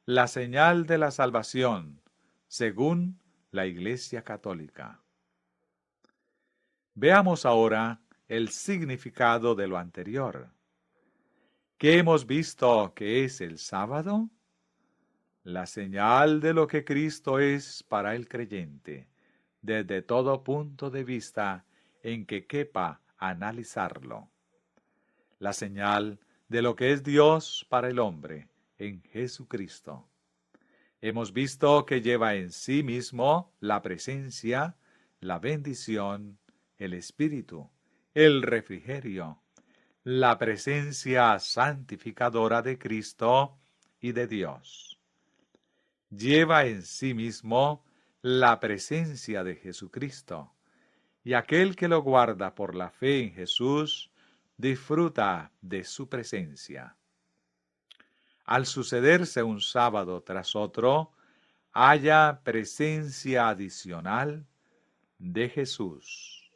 la señal de la salvación, según la Iglesia Católica. Veamos ahora el significado de lo anterior. ¿Qué hemos visto que es el sábado? La señal de lo que Cristo es para el creyente, desde todo punto de vista en que quepa analizarlo. La señal de lo que es Dios para el hombre en Jesucristo. Hemos visto que lleva en sí mismo la presencia, la bendición, el espíritu, el refrigerio, la presencia santificadora de Cristo y de Dios. Lleva en sí mismo la presencia de Jesucristo, y aquel que lo guarda por la fe en Jesús disfruta de su presencia. Al sucederse un sábado tras otro, haya presencia adicional de Jesús.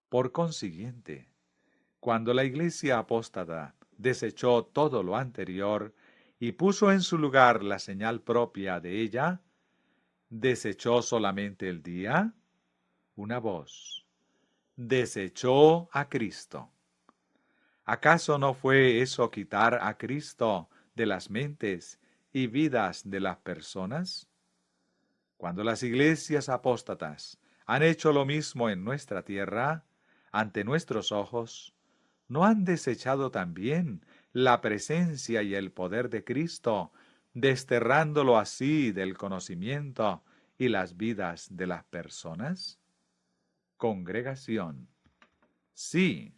Por consiguiente, cuando la Iglesia apóstata desechó todo lo anterior y puso en su lugar la señal propia de ella, ¿desechó solamente el día? Una voz. Desechó a Cristo. ¿Acaso no fue eso quitar a Cristo de las mentes y vidas de las personas? Cuando las iglesias apóstatas han hecho lo mismo en nuestra tierra, ante nuestros ojos, ¿no han desechado también la presencia y el poder de Cristo, desterrándolo así del conocimiento y las vidas de las personas? Congregación. Sí.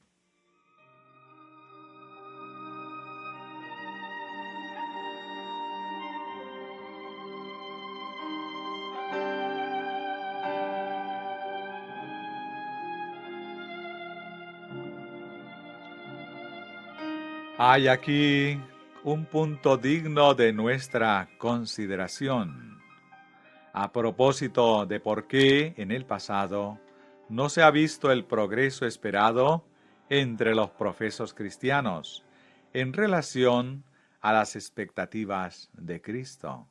Hay aquí un punto digno de nuestra consideración. A propósito de por qué en el pasado no se ha visto el progreso esperado entre los profesos cristianos en relación a las expectativas de Cristo.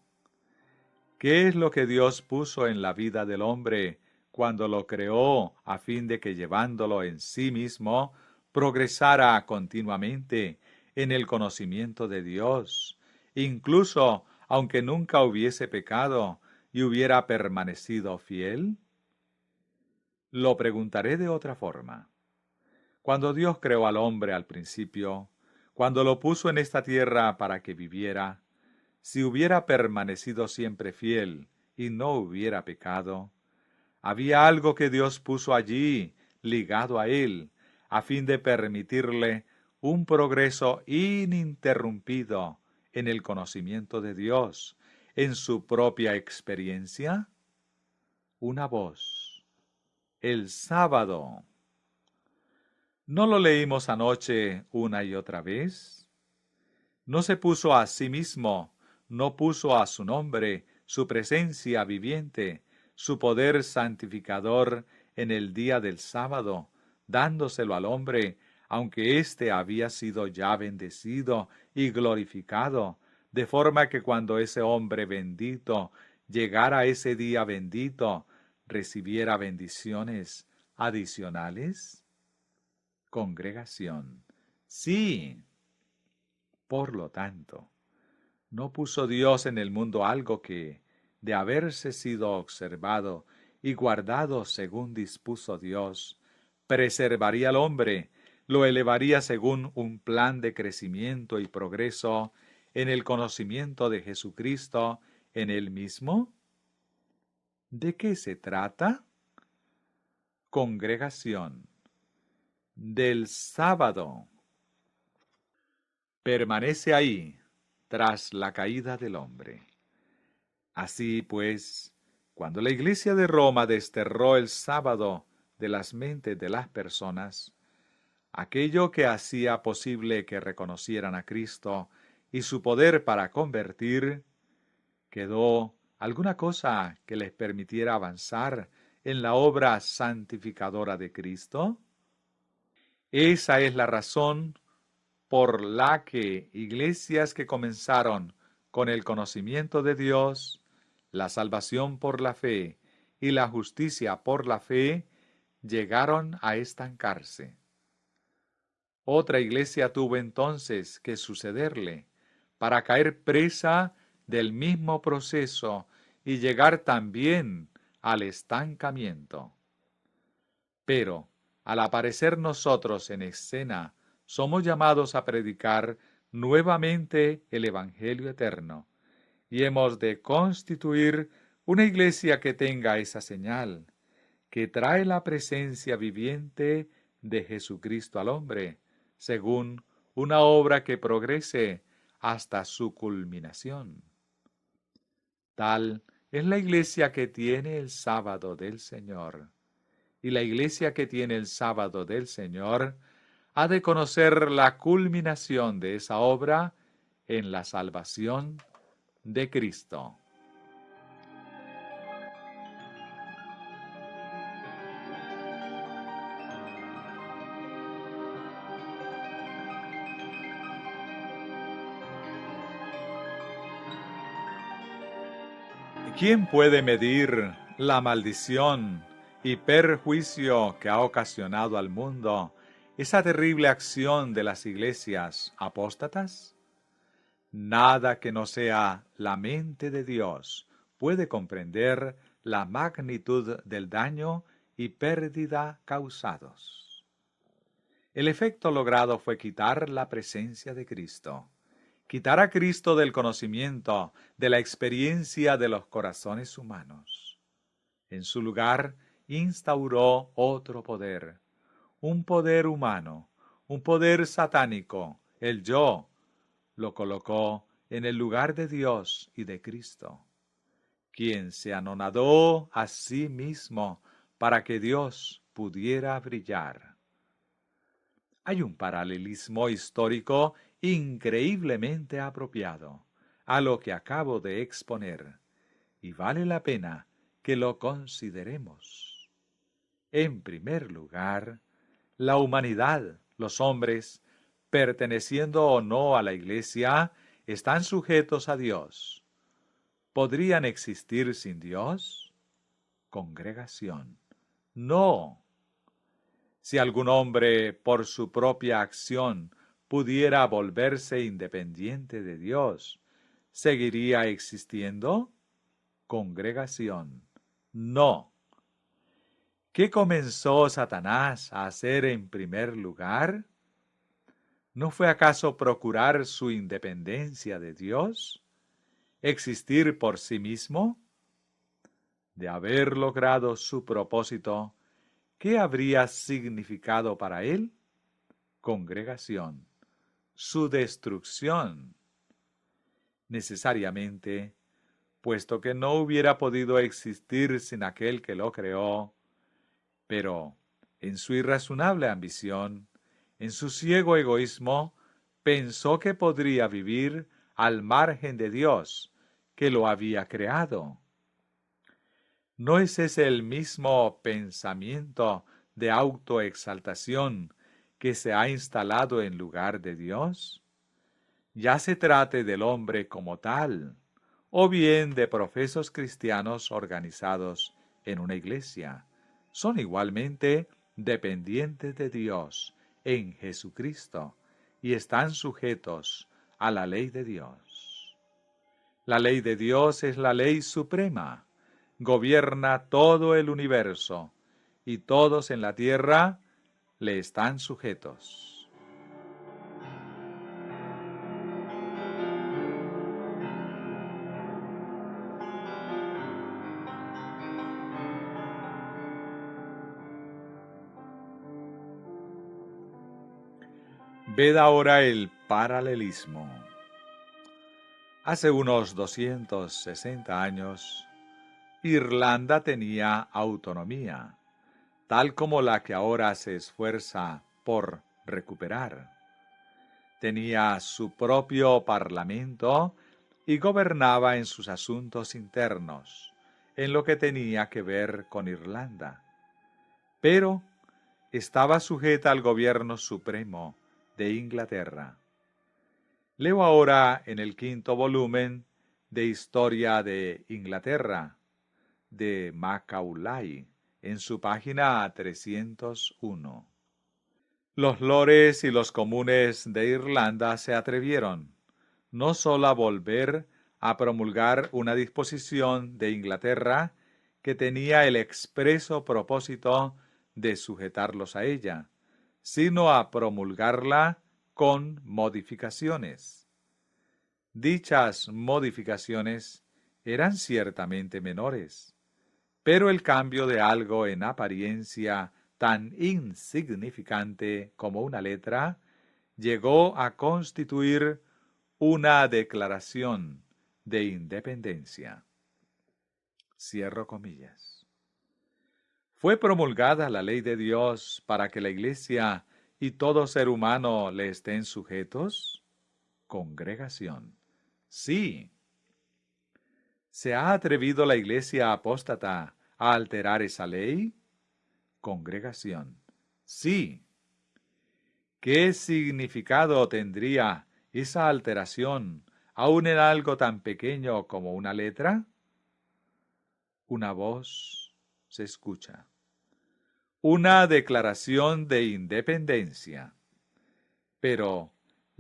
¿Qué es lo que Dios puso en la vida del hombre cuando lo creó a fin de que llevándolo en sí mismo progresara continuamente en el conocimiento de Dios, incluso aunque nunca hubiese pecado y hubiera permanecido fiel? Lo preguntaré de otra forma. Cuando Dios creó al hombre al principio, cuando lo puso en esta tierra para que viviera, si hubiera permanecido siempre fiel y no hubiera pecado, había algo que Dios puso allí, ligado a él, a fin de permitirle un progreso ininterrumpido en el conocimiento de Dios, en su propia experiencia. Una voz. El sábado. ¿No lo leímos anoche una y otra vez? No se puso a sí mismo, no puso a su nombre, su presencia viviente, su poder santificador en el día del sábado, dándoselo al hombre, aunque éste había sido ya bendecido y glorificado, de forma que cuando ese hombre bendito llegara ese día bendito, recibiera bendiciones adicionales. Congregación. Sí. Por lo tanto, ¿no puso Dios en el mundo algo que, de haberse sido observado y guardado según dispuso Dios, preservaría al hombre, lo elevaría según un plan de crecimiento y progreso en el conocimiento de Jesucristo en él mismo? ¿De qué se trata? Congregación. Del sábado. Permanece ahí tras la caída del hombre. Así pues, cuando la Iglesia de Roma desterró el sábado de las mentes de las personas, aquello que hacía posible que reconocieran a Cristo y su poder para convertir, ¿quedó alguna cosa que les permitiera avanzar en la obra santificadora de Cristo? Esa es la razón por la que iglesias que comenzaron con el conocimiento de Dios, la salvación por la fe y la justicia por la fe, llegaron a estancarse. Otra iglesia tuvo entonces que sucederle para caer presa del mismo proceso y llegar también al estancamiento. Pero, al aparecer nosotros en escena, somos llamados a predicar nuevamente el Evangelio eterno, y hemos de constituir una iglesia que tenga esa señal, que trae la presencia viviente de Jesucristo al hombre, según una obra que progrese hasta su culminación. Tal es la iglesia que tiene el sábado del Señor. Y la iglesia que tiene el sábado del Señor ha de conocer la culminación de esa obra en la salvación de Cristo. ¿Quién puede medir la maldición y perjuicio que ha ocasionado al mundo esa terrible acción de las iglesias apóstatas? Nada que no sea la mente de Dios puede comprender la magnitud del daño y pérdida causados. El efecto logrado fue quitar la presencia de Cristo, quitar a Cristo del conocimiento, de la experiencia de los corazones humanos. En su lugar, instauró otro poder, un poder humano, un poder satánico, el yo. Lo colocó en el lugar de Dios y de Cristo, quien se anonadó a sí mismo para que Dios pudiera brillar. Hay un paralelismo histórico increíblemente apropiado a lo que acabo de exponer, y vale la pena que lo consideremos. En primer lugar, la humanidad, los hombres, perteneciendo o no a la Iglesia, están sujetos a Dios. ¿Podrían existir sin Dios? Congregación. No. Si algún hombre, por su propia acción, pudiera volverse independiente de Dios, ¿seguiría existiendo? Congregación. No. ¿Qué comenzó Satanás a hacer en primer lugar? ¿No fue acaso procurar su independencia de Dios? ¿Existir por sí mismo? De haber logrado su propósito, ¿qué habría significado para él? Congregación. Su destrucción. Necesariamente, puesto que no hubiera podido existir sin aquel que lo creó, pero en su irrazonable ambición, en su ciego egoísmo, pensó que podría vivir al margen de Dios, que lo había creado. ¿No es ese el mismo pensamiento de autoexaltación que se ha instalado en lugar de Dios? Ya se trate del hombre como tal, o bien de profesos cristianos organizados en una iglesia, son igualmente dependientes de Dios en Jesucristo y están sujetos a la ley de Dios. La ley de Dios es la ley suprema, gobierna todo el universo y todos en la tierra le están sujetos. Ved ahora el paralelismo. Hace unos 260 años, Irlanda tenía autonomía, tal como la que ahora se esfuerza por recuperar. Tenía su propio parlamento y gobernaba en sus asuntos internos, en lo que tenía que ver con Irlanda. Pero estaba sujeta al gobierno supremo de Inglaterra. Leo ahora en el 5º volumen de Historia de Inglaterra, de Macaulay, en su página 301. Los lores y los comunes de Irlanda se atrevieron, no sólo a volver a promulgar una disposición de Inglaterra que tenía el expreso propósito de sujetarlos a ella, sino a promulgarla con modificaciones. Dichas modificaciones eran ciertamente menores, pero el cambio de algo en apariencia tan insignificante como una letra llegó a constituir una declaración de independencia. Cierro comillas. ¿Fue promulgada la ley de Dios para que la Iglesia y todo ser humano le estén sujetos? Congregación. Sí. ¿Se ha atrevido la Iglesia apóstata a alterar esa ley? Congregación. Sí. ¿Qué significado tendría esa alteración aun en algo tan pequeño como una letra? Una voz se escucha. Una declaración de independencia. Pero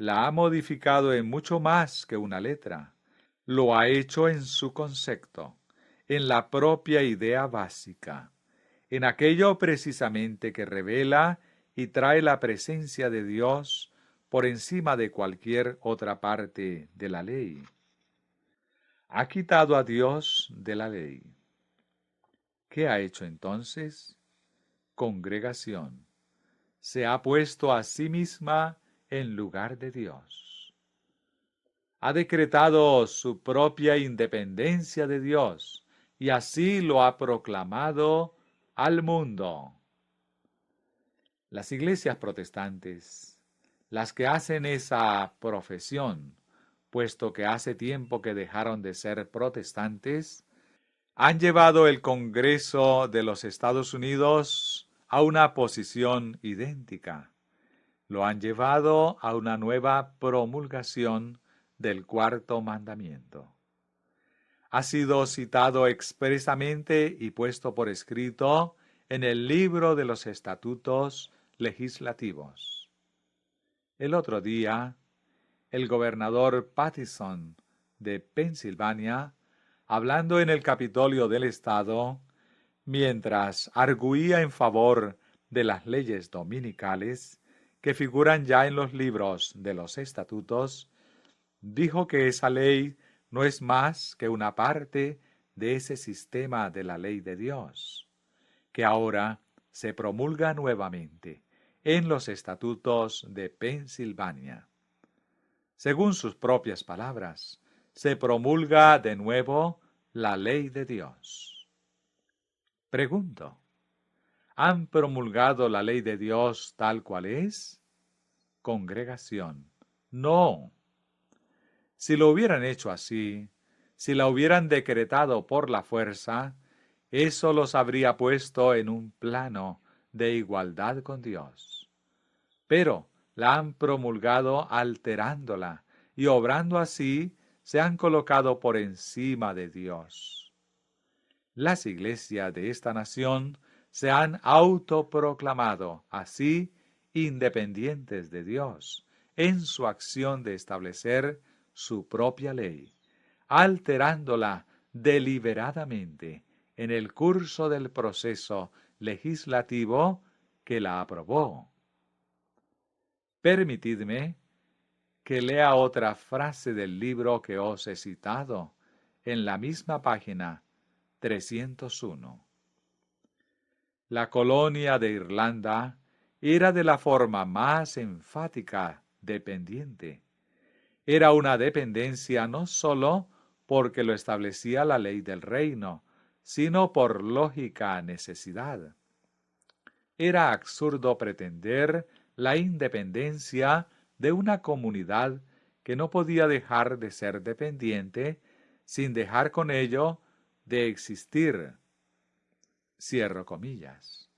la ha modificado en mucho más que una letra. Lo ha hecho en su concepto, en la propia idea básica, en aquello precisamente que revela y trae la presencia de Dios por encima de cualquier otra parte de la ley. Ha quitado a Dios de la ley. ¿Qué ha hecho entonces? Congregación. Se ha puesto a sí misma en lugar de Dios. Ha decretado su propia independencia de Dios y así lo ha proclamado al mundo. Las iglesias protestantes, las que hacen esa profesión, puesto que hace tiempo que dejaron de ser protestantes, han llevado el Congreso de los Estados Unidos a una posición idéntica. Lo han llevado a una nueva promulgación del cuarto mandamiento. Ha sido citado expresamente y puesto por escrito en el libro de los estatutos legislativos. El otro día, el gobernador Pattison de Pensilvania, hablando en el Capitolio del Estado, mientras arguía en favor de las leyes dominicales que figuran ya en los libros de los estatutos, dijo que esa ley no es más que una parte de ese sistema de la ley de Dios, que ahora se promulga nuevamente en los estatutos de Pensilvania. Según sus propias palabras, se promulga de nuevo la ley de Dios. Pregunto, ¿han promulgado la ley de Dios tal cual es? Congregación, no. Si lo hubieran hecho así, si la hubieran decretado por la fuerza, eso los habría puesto en un plano de igualdad con Dios. Pero la han promulgado alterándola y obrando así se han colocado por encima de Dios. Las iglesias de esta nación se han autoproclamado así independientes de Dios en su acción de establecer su propia ley, alterándola deliberadamente en el curso del proceso legislativo que la aprobó. Permitidme que lea otra frase del libro que os he citado en la misma página 301. La colonia de Irlanda era de la forma más enfática dependiente. Era una dependencia no sólo porque lo establecía la ley del reino, sino por lógica necesidad. Era absurdo pretender la independencia de una comunidad que no podía dejar de ser dependiente sin dejar con ello de existir. Cierro comillas.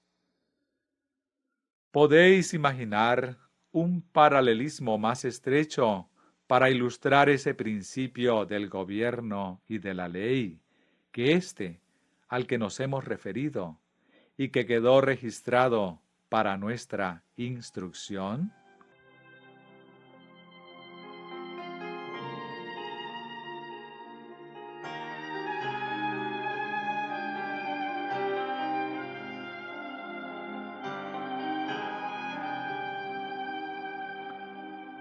¿Podéis imaginar un paralelismo más estrecho para ilustrar ese principio del gobierno y de la ley que éste al que nos hemos referido y que quedó registrado para nuestra instrucción?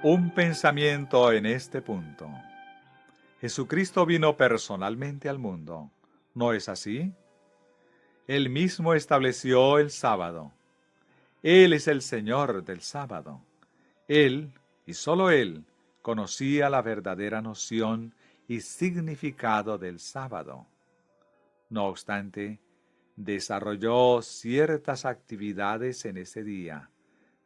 Un pensamiento en este punto. Jesucristo vino personalmente al mundo, ¿no es así? Él mismo estableció el sábado. Él es el Señor del sábado. Él, y sólo Él, conocía la verdadera noción y significado del sábado. No obstante, desarrolló ciertas actividades en ese día,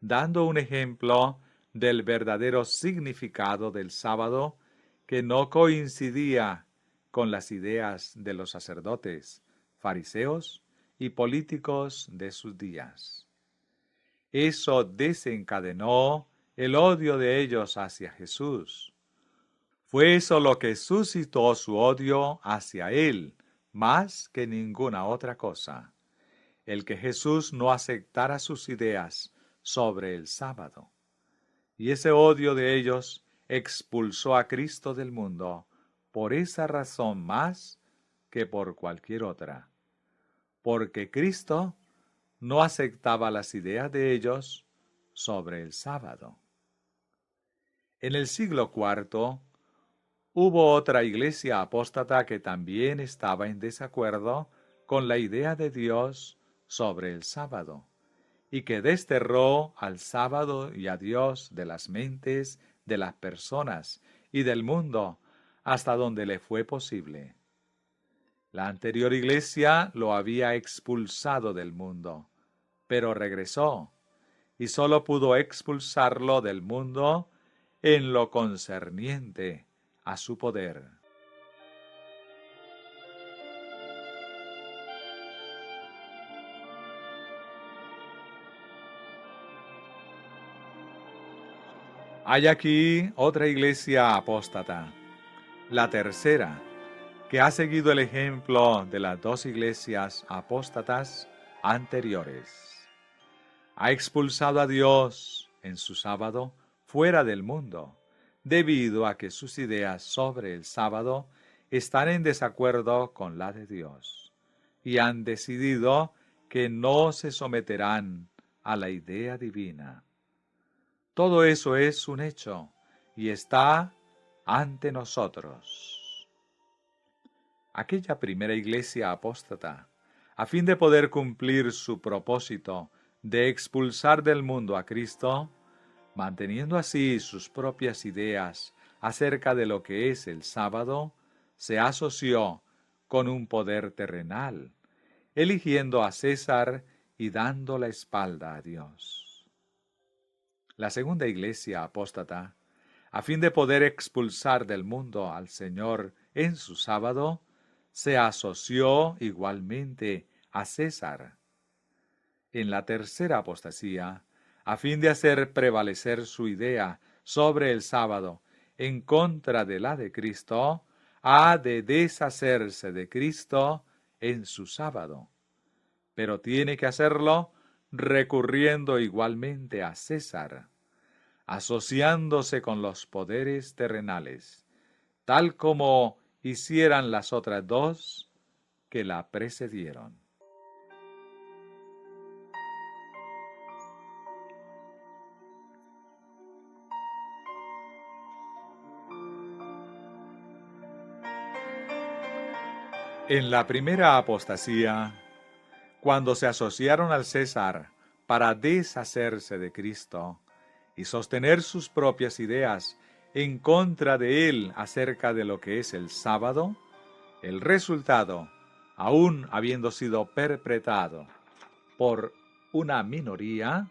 dando un ejemplo del verdadero significado del sábado que no coincidía con las ideas de los sacerdotes, fariseos y políticos de sus días. Eso desencadenó el odio de ellos hacia Jesús. Fue eso lo que suscitó su odio hacia él, más que ninguna otra cosa, el que Jesús no aceptara sus ideas sobre el sábado. Y ese odio de ellos expulsó a Cristo del mundo, por esa razón más que por cualquier otra. Porque Cristo no aceptaba las ideas de ellos sobre el sábado. En el siglo IV hubo otra iglesia apóstata que también estaba en desacuerdo con la idea de Dios sobre el sábado, y que desterró al sábado y a Dios de las mentes de las personas y del mundo hasta donde le fue posible. La anterior iglesia lo había expulsado del mundo, pero regresó, y sólo pudo expulsarlo del mundo en lo concerniente a su poder. Hay aquí otra iglesia apóstata, la tercera, que ha seguido el ejemplo de las dos iglesias apóstatas anteriores. Ha expulsado a Dios en su sábado fuera del mundo, debido a que sus ideas sobre el sábado están en desacuerdo con la de Dios, y han decidido que no se someterán a la idea divina. Todo eso es un hecho y está ante nosotros. Aquella primera iglesia apóstata, a fin de poder cumplir su propósito de expulsar del mundo a Cristo, manteniendo así sus propias ideas acerca de lo que es el sábado, se asoció con un poder terrenal, eligiendo a César y dando la espalda a Dios. La segunda iglesia apóstata, a fin de poder expulsar del mundo al Señor en su sábado, se asoció igualmente a César. En la tercera apostasía, a fin de hacer prevalecer su idea sobre el sábado en contra de la de Cristo, ha de deshacerse de Cristo en su sábado. Pero tiene que hacerlo recurriendo igualmente a César, asociándose con los poderes terrenales, tal como hicieran las otras dos que la precedieron. En la primera apostasía, cuando se asociaron al César para deshacerse de Cristo y sostener sus propias ideas en contra de él acerca de lo que es el sábado, el resultado, aun habiendo sido perpetrado por una minoría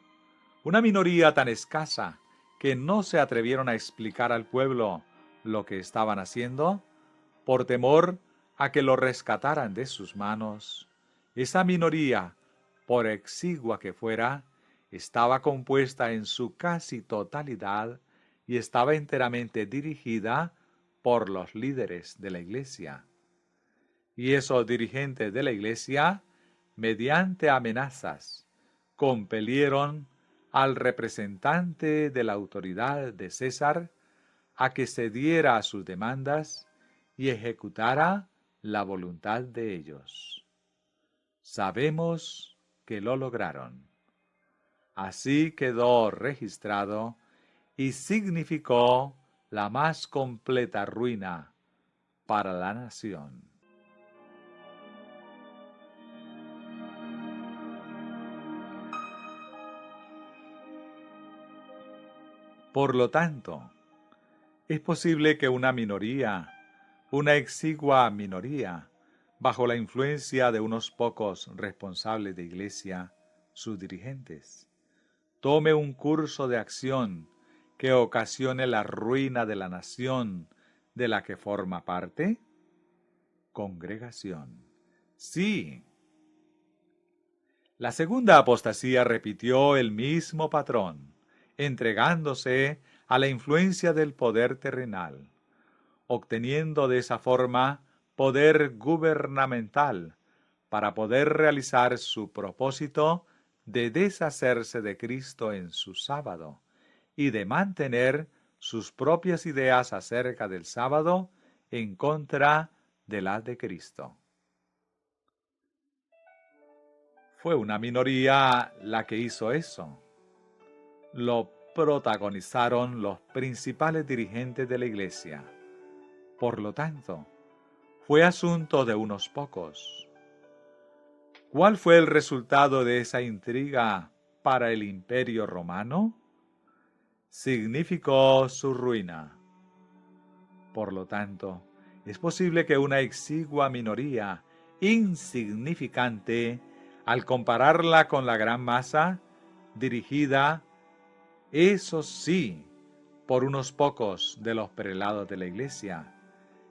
tan escasa que no se atrevieron a explicar al pueblo lo que estaban haciendo, por temor a que lo rescataran de sus manos, esa minoría, por exigua que fuera, estaba compuesta en su casi totalidad y estaba enteramente dirigida por los líderes de la Iglesia. Y esos dirigentes de la Iglesia, mediante amenazas, compelieron al representante de la autoridad de César a que cediera a sus demandas y ejecutara la voluntad de ellos. Sabemos que lo lograron. Así quedó registrado y significó la más completa ruina para la nación. Por lo tanto, es posible que una minoría, una exigua minoría, bajo la influencia de unos pocos responsables de iglesia, sus dirigentes, tome un curso de acción que ocasione la ruina de la nación de la que forma parte? Congregación. Sí. La segunda apostasía repitió el mismo patrón, entregándose a la influencia del poder terrenal, obteniendo de esa forma poder gubernamental para poder realizar su propósito de deshacerse de Cristo en su sábado y de mantener sus propias ideas acerca del sábado en contra de las de Cristo. Fue una minoría la que hizo eso. Lo protagonizaron los principales dirigentes de la Iglesia. Por lo tanto, fue asunto de unos pocos. ¿Cuál fue el resultado de esa intriga para el Imperio Romano? Significó su ruina. Por lo tanto, es posible que una exigua minoría, insignificante, al compararla con la gran masa, dirigida, eso sí, por unos pocos de los prelados de la Iglesia,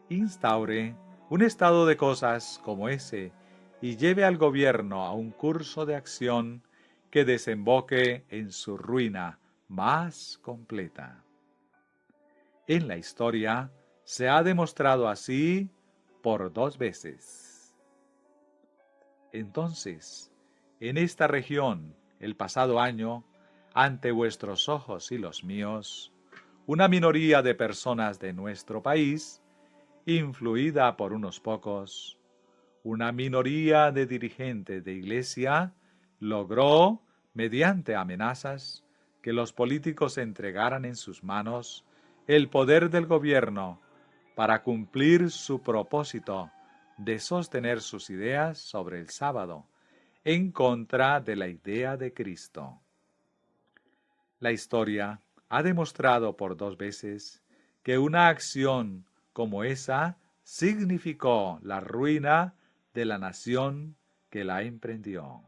instaure un estado de cosas como ese y lleve al gobierno a un curso de acción que desemboque en su ruina más completa. En la historia se ha demostrado así por 2 veces. Entonces, en esta región, el pasado año, ante vuestros ojos y los míos, una minoría de personas de nuestro país, influida por unos pocos, una minoría de dirigentes de iglesia, logró, mediante amenazas, que los políticos entregaran en sus manos el poder del gobierno para cumplir su propósito de sostener sus ideas sobre el sábado, en contra de la idea de Cristo. La historia ha demostrado por 2 veces que una acción como esa significó la ruina de la nación que la emprendió.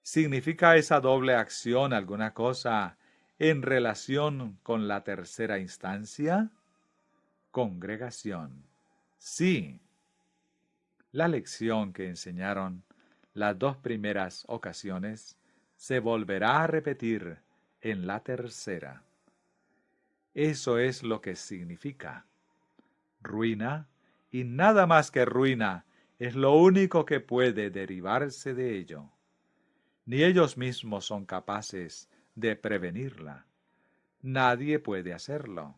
¿Significa esa doble acción alguna cosa en relación con la tercera instancia? Congregación. Sí. La lección que enseñaron las 2 primeras ocasiones se volverá a repetir en la tercera. Eso es lo que significa. Ruina, y nada más que ruina, es lo único que puede derivarse de ello. Ni ellos mismos son capaces de prevenirla. Nadie puede hacerlo.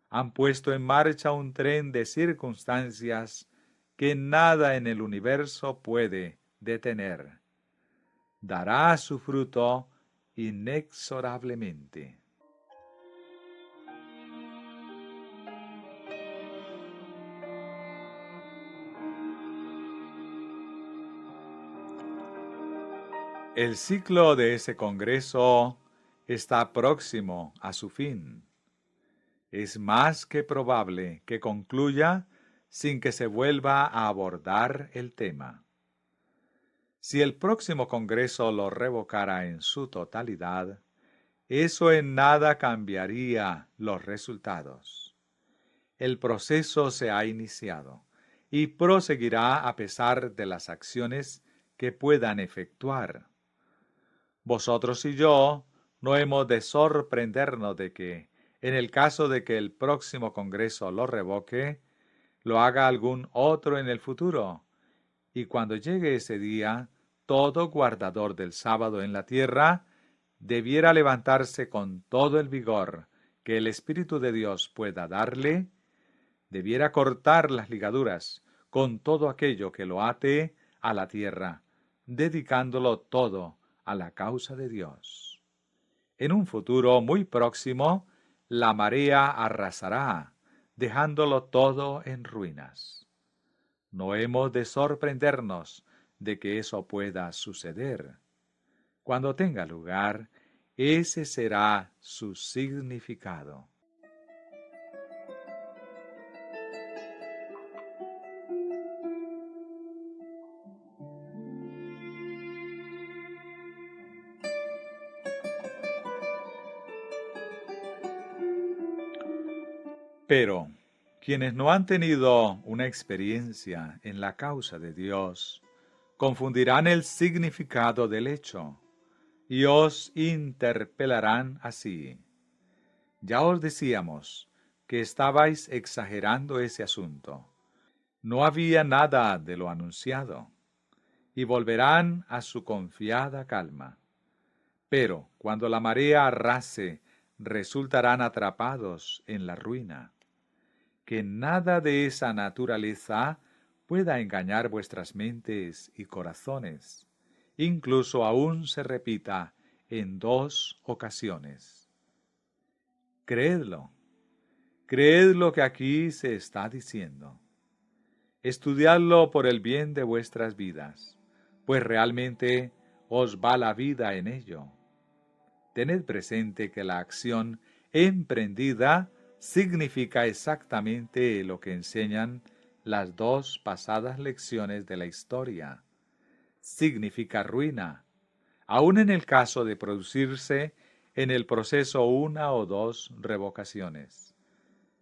Han puesto en marcha un tren de circunstancias que nada en el universo puede detener. Dará su fruto inexorablemente. El ciclo de ese congreso está próximo a su fin. Es más que probable que concluya sin que se vuelva a abordar el tema. Si el próximo congreso lo revocara en su totalidad, eso en nada cambiaría los resultados. El proceso se ha iniciado y proseguirá a pesar de las acciones que puedan efectuar. Vosotros y yo no hemos de sorprendernos de que, en el caso de que el próximo Congreso lo revoque, lo haga algún otro en el futuro, y cuando llegue ese día, todo guardador del sábado en la tierra debiera levantarse con todo el vigor que el Espíritu de Dios pueda darle, debiera cortar las ligaduras con todo aquello que lo ate a la tierra, dedicándolo todo a la causa de Dios. En un futuro muy próximo, la marea arrasará, dejándolo todo en ruinas. No hemos de sorprendernos de que eso pueda suceder. Cuando tenga lugar, ese será su significado. Pero quienes no han tenido una experiencia en la causa de Dios, confundirán el significado del hecho y os interpelarán así. Ya os decíamos que estabais exagerando ese asunto. No había nada de lo anunciado, y volverán a su confiada calma. Pero cuando la marea arrase, resultarán atrapados en la ruina. Que nada de esa naturaleza pueda engañar vuestras mentes y corazones, incluso aún se repita en 2 ocasiones. Creedlo, creed lo que aquí se está diciendo. Estudiadlo por el bien de vuestras vidas, pues realmente os va la vida en ello. Tened presente que la acción emprendida significa exactamente lo que enseñan las 2 pasadas lecciones de la historia. Significa ruina, aun en el caso de producirse en el proceso 1 o 2 revocaciones.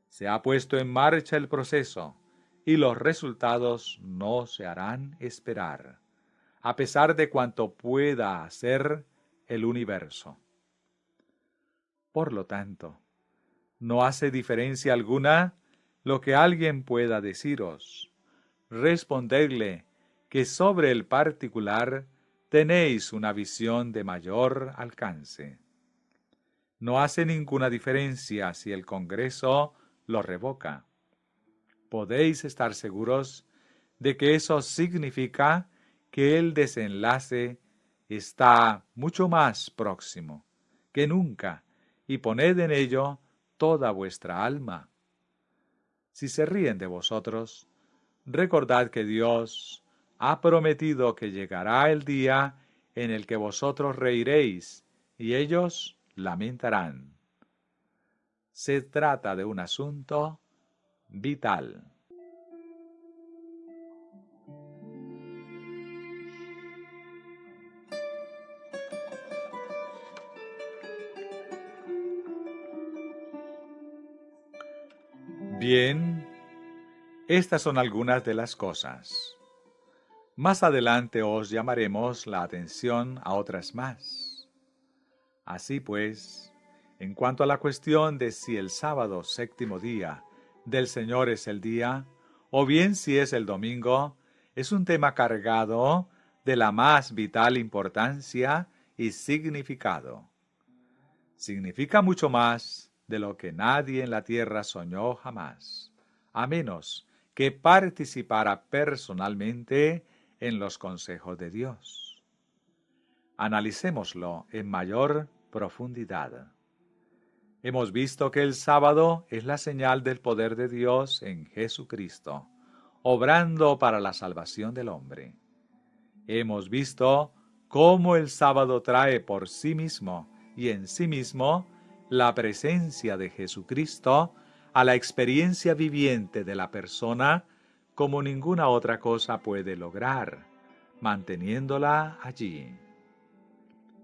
Se ha puesto en marcha el proceso y los resultados no se harán esperar, a pesar de cuanto pueda hacer el universo. Por lo tanto, no hace diferencia alguna lo que alguien pueda deciros. Respondedle que sobre el particular tenéis una visión de mayor alcance. No hace ninguna diferencia si el Congreso lo revoca. Podéis estar seguros de que eso significa que el desenlace está mucho más próximo que nunca, y poned en ello toda vuestra alma. Si se ríen de vosotros, recordad que Dios ha prometido que llegará el día en el que vosotros reiréis y ellos lamentarán. Se trata de un asunto vital. Bien, estas son algunas de las cosas. Más adelante os llamaremos la atención a otras más. Así pues, en cuanto a la cuestión de si el sábado, 7º día del Señor es el día, o bien si es el domingo, es un tema cargado de la más vital importancia y significado. Significa mucho más de lo que nadie en la tierra soñó jamás, a menos que participara personalmente en los consejos de Dios. Analicémoslo en mayor profundidad. Hemos visto que el sábado es la señal del poder de Dios en Jesucristo, obrando para la salvación del hombre. Hemos visto cómo el sábado trae por sí mismo y en sí mismo la presencia de Jesucristo a la experiencia viviente de la persona como ninguna otra cosa puede lograr, manteniéndola allí.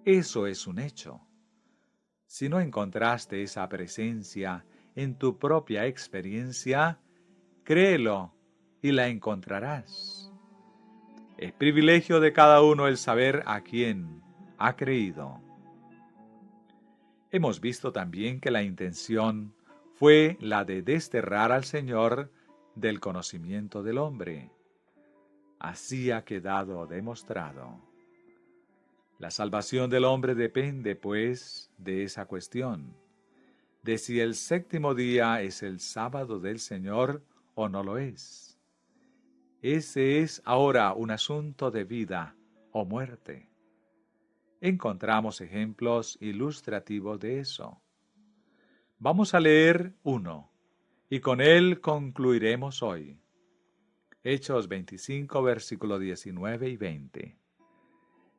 Eso es un hecho. Si no encontraste esa presencia en tu propia experiencia, créelo y la encontrarás. Es privilegio de cada uno el saber a quién ha creído. Hemos visto también que la intención fue la de desterrar al Señor del conocimiento del hombre. Así ha quedado demostrado. La salvación del hombre depende, pues, de esa cuestión, de si el 7º día es el sábado del Señor o no lo es. Ese es ahora un asunto de vida o muerte. Encontramos ejemplos ilustrativos de eso. Vamos a leer uno, y con él concluiremos hoy. Hechos 25, versículos 19 y 20.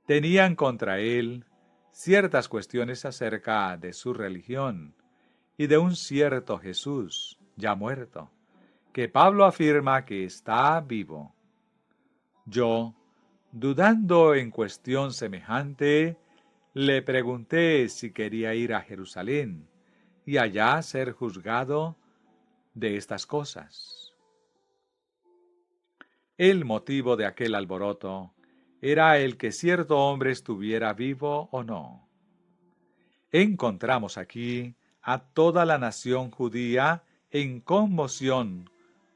Tenían contra él ciertas cuestiones acerca de su religión y de un cierto Jesús, ya muerto, que Pablo afirma que está vivo. Yo, dudando en cuestión semejante, le pregunté si quería ir a Jerusalén y allá ser juzgado de estas cosas. El motivo de aquel alboroto era el que cierto hombre estuviera vivo o no. Encontramos aquí a toda la nación judía en conmoción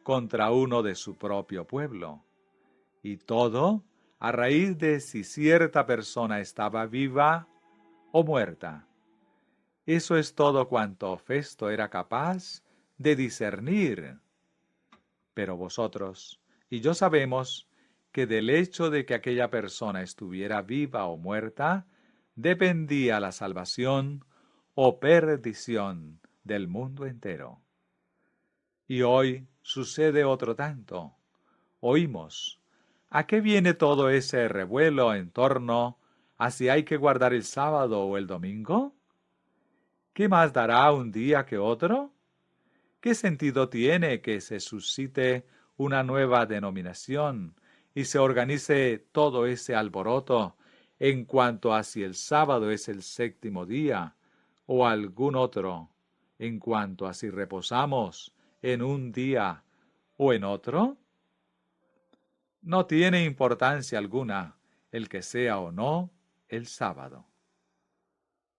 contra uno de su propio pueblo, y todo a raíz de si cierta persona estaba viva o muerta. Eso es todo cuanto Festo era capaz de discernir. Pero vosotros y yo sabemos que del hecho de que aquella persona estuviera viva o muerta, dependía la salvación o perdición del mundo entero. Y hoy sucede otro tanto. Oímos, ¿a qué viene todo ese revuelo en torno a si hay que guardar el sábado o el domingo? ¿Qué más dará un día que otro? ¿Qué sentido tiene que se suscite una nueva denominación y se organice todo ese alboroto en cuanto a si el sábado es el séptimo día o algún otro, en cuanto a si reposamos en un día o en otro? No tiene importancia alguna el que sea o no el sábado.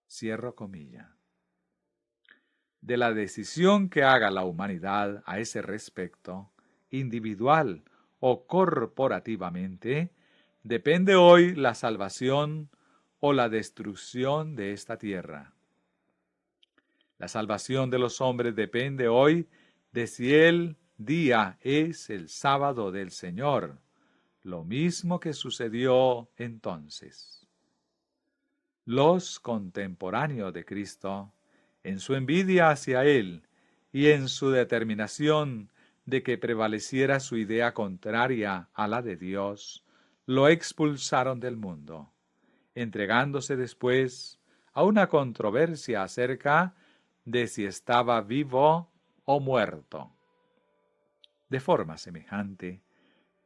Cierro comilla. De la decisión que haga la humanidad a ese respecto, individual o corporativamente, depende hoy la salvación o la destrucción de esta tierra. La salvación de los hombres depende hoy de si el día es el sábado del Señor, lo mismo que sucedió entonces. Los contemporáneos de Cristo, en su envidia hacia Él y en su determinación de que prevaleciera su idea contraria a la de Dios, lo expulsaron del mundo, entregándose después a una controversia acerca de si estaba vivo o muerto. De forma semejante,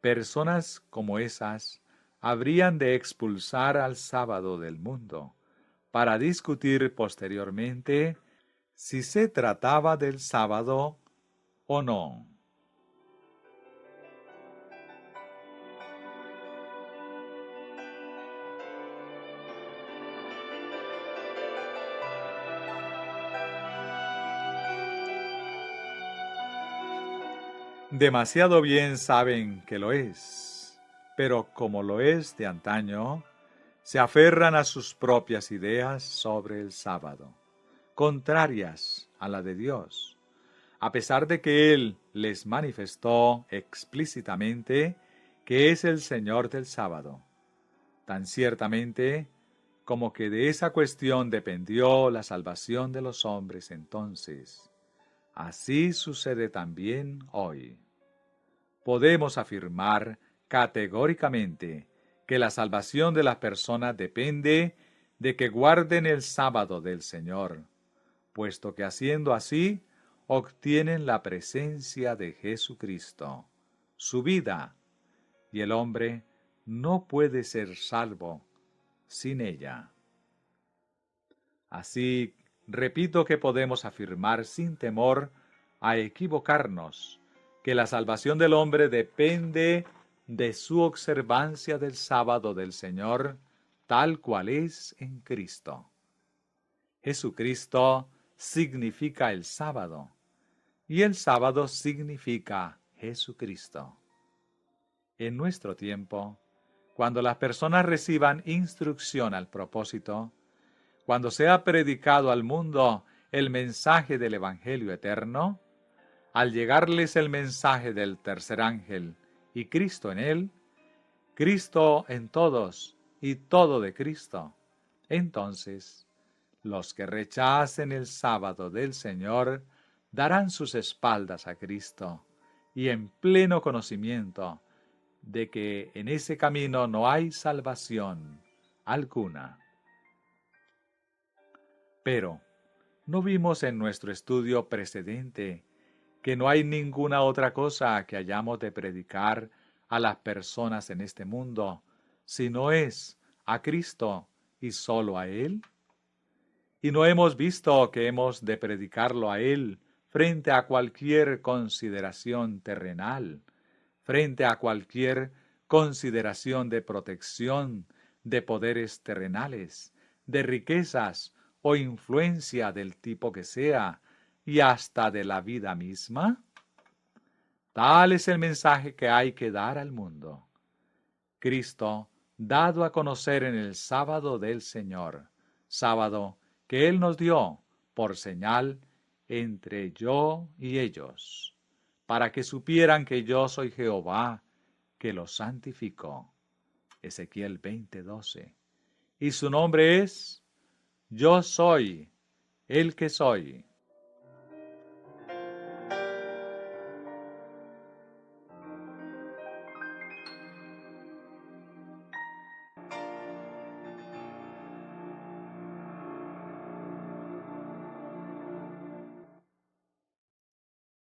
personas como esas habrían de expulsar al sábado del mundo, para discutir posteriormente si se trataba del sábado o no. Demasiado bien saben que lo es, pero como lo es de antaño, se aferran a sus propias ideas sobre el sábado, contrarias a la de Dios, a pesar de que Él les manifestó explícitamente que es el Señor del sábado, tan ciertamente como que de esa cuestión dependió la salvación de los hombres entonces. Así sucede también hoy. Podemos afirmar categóricamente que la salvación de las personas depende de que guarden el sábado del Señor, puesto que haciendo así obtienen la presencia de Jesucristo, su vida, y el hombre no puede ser salvo sin ella. Así, repito que podemos afirmar sin temor a equivocarnos que la salvación del hombre depende de su observancia del sábado del Señor, tal cual es en Cristo. Jesucristo significa el sábado, y el sábado significa Jesucristo. En nuestro tiempo, cuando las personas reciban instrucción al propósito, cuando sea predicado al mundo el mensaje del Evangelio eterno, al llegarles el mensaje del tercer ángel y Cristo en él, Cristo en todos y todo de Cristo, entonces los que rechacen el sábado del Señor darán sus espaldas a Cristo y en pleno conocimiento de que en ese camino no hay salvación alguna. Pero, ¿no vimos en nuestro estudio precedente que no hay ninguna otra cosa que hayamos de predicar a las personas en este mundo, si no es a Cristo y solo a Él? ¿Y no hemos visto que hemos de predicarlo a Él frente a cualquier consideración terrenal, frente a cualquier consideración de protección de poderes terrenales, de riquezas o influencia del tipo que sea, y hasta de la vida misma? Tal es el mensaje que hay que dar al mundo. Cristo, dado a conocer en el sábado del Señor, sábado, que Él nos dio por señal entre yo y ellos, para que supieran que yo soy Jehová, que los santificó. Ezequiel 20:12. Y su nombre es: Yo soy el que soy.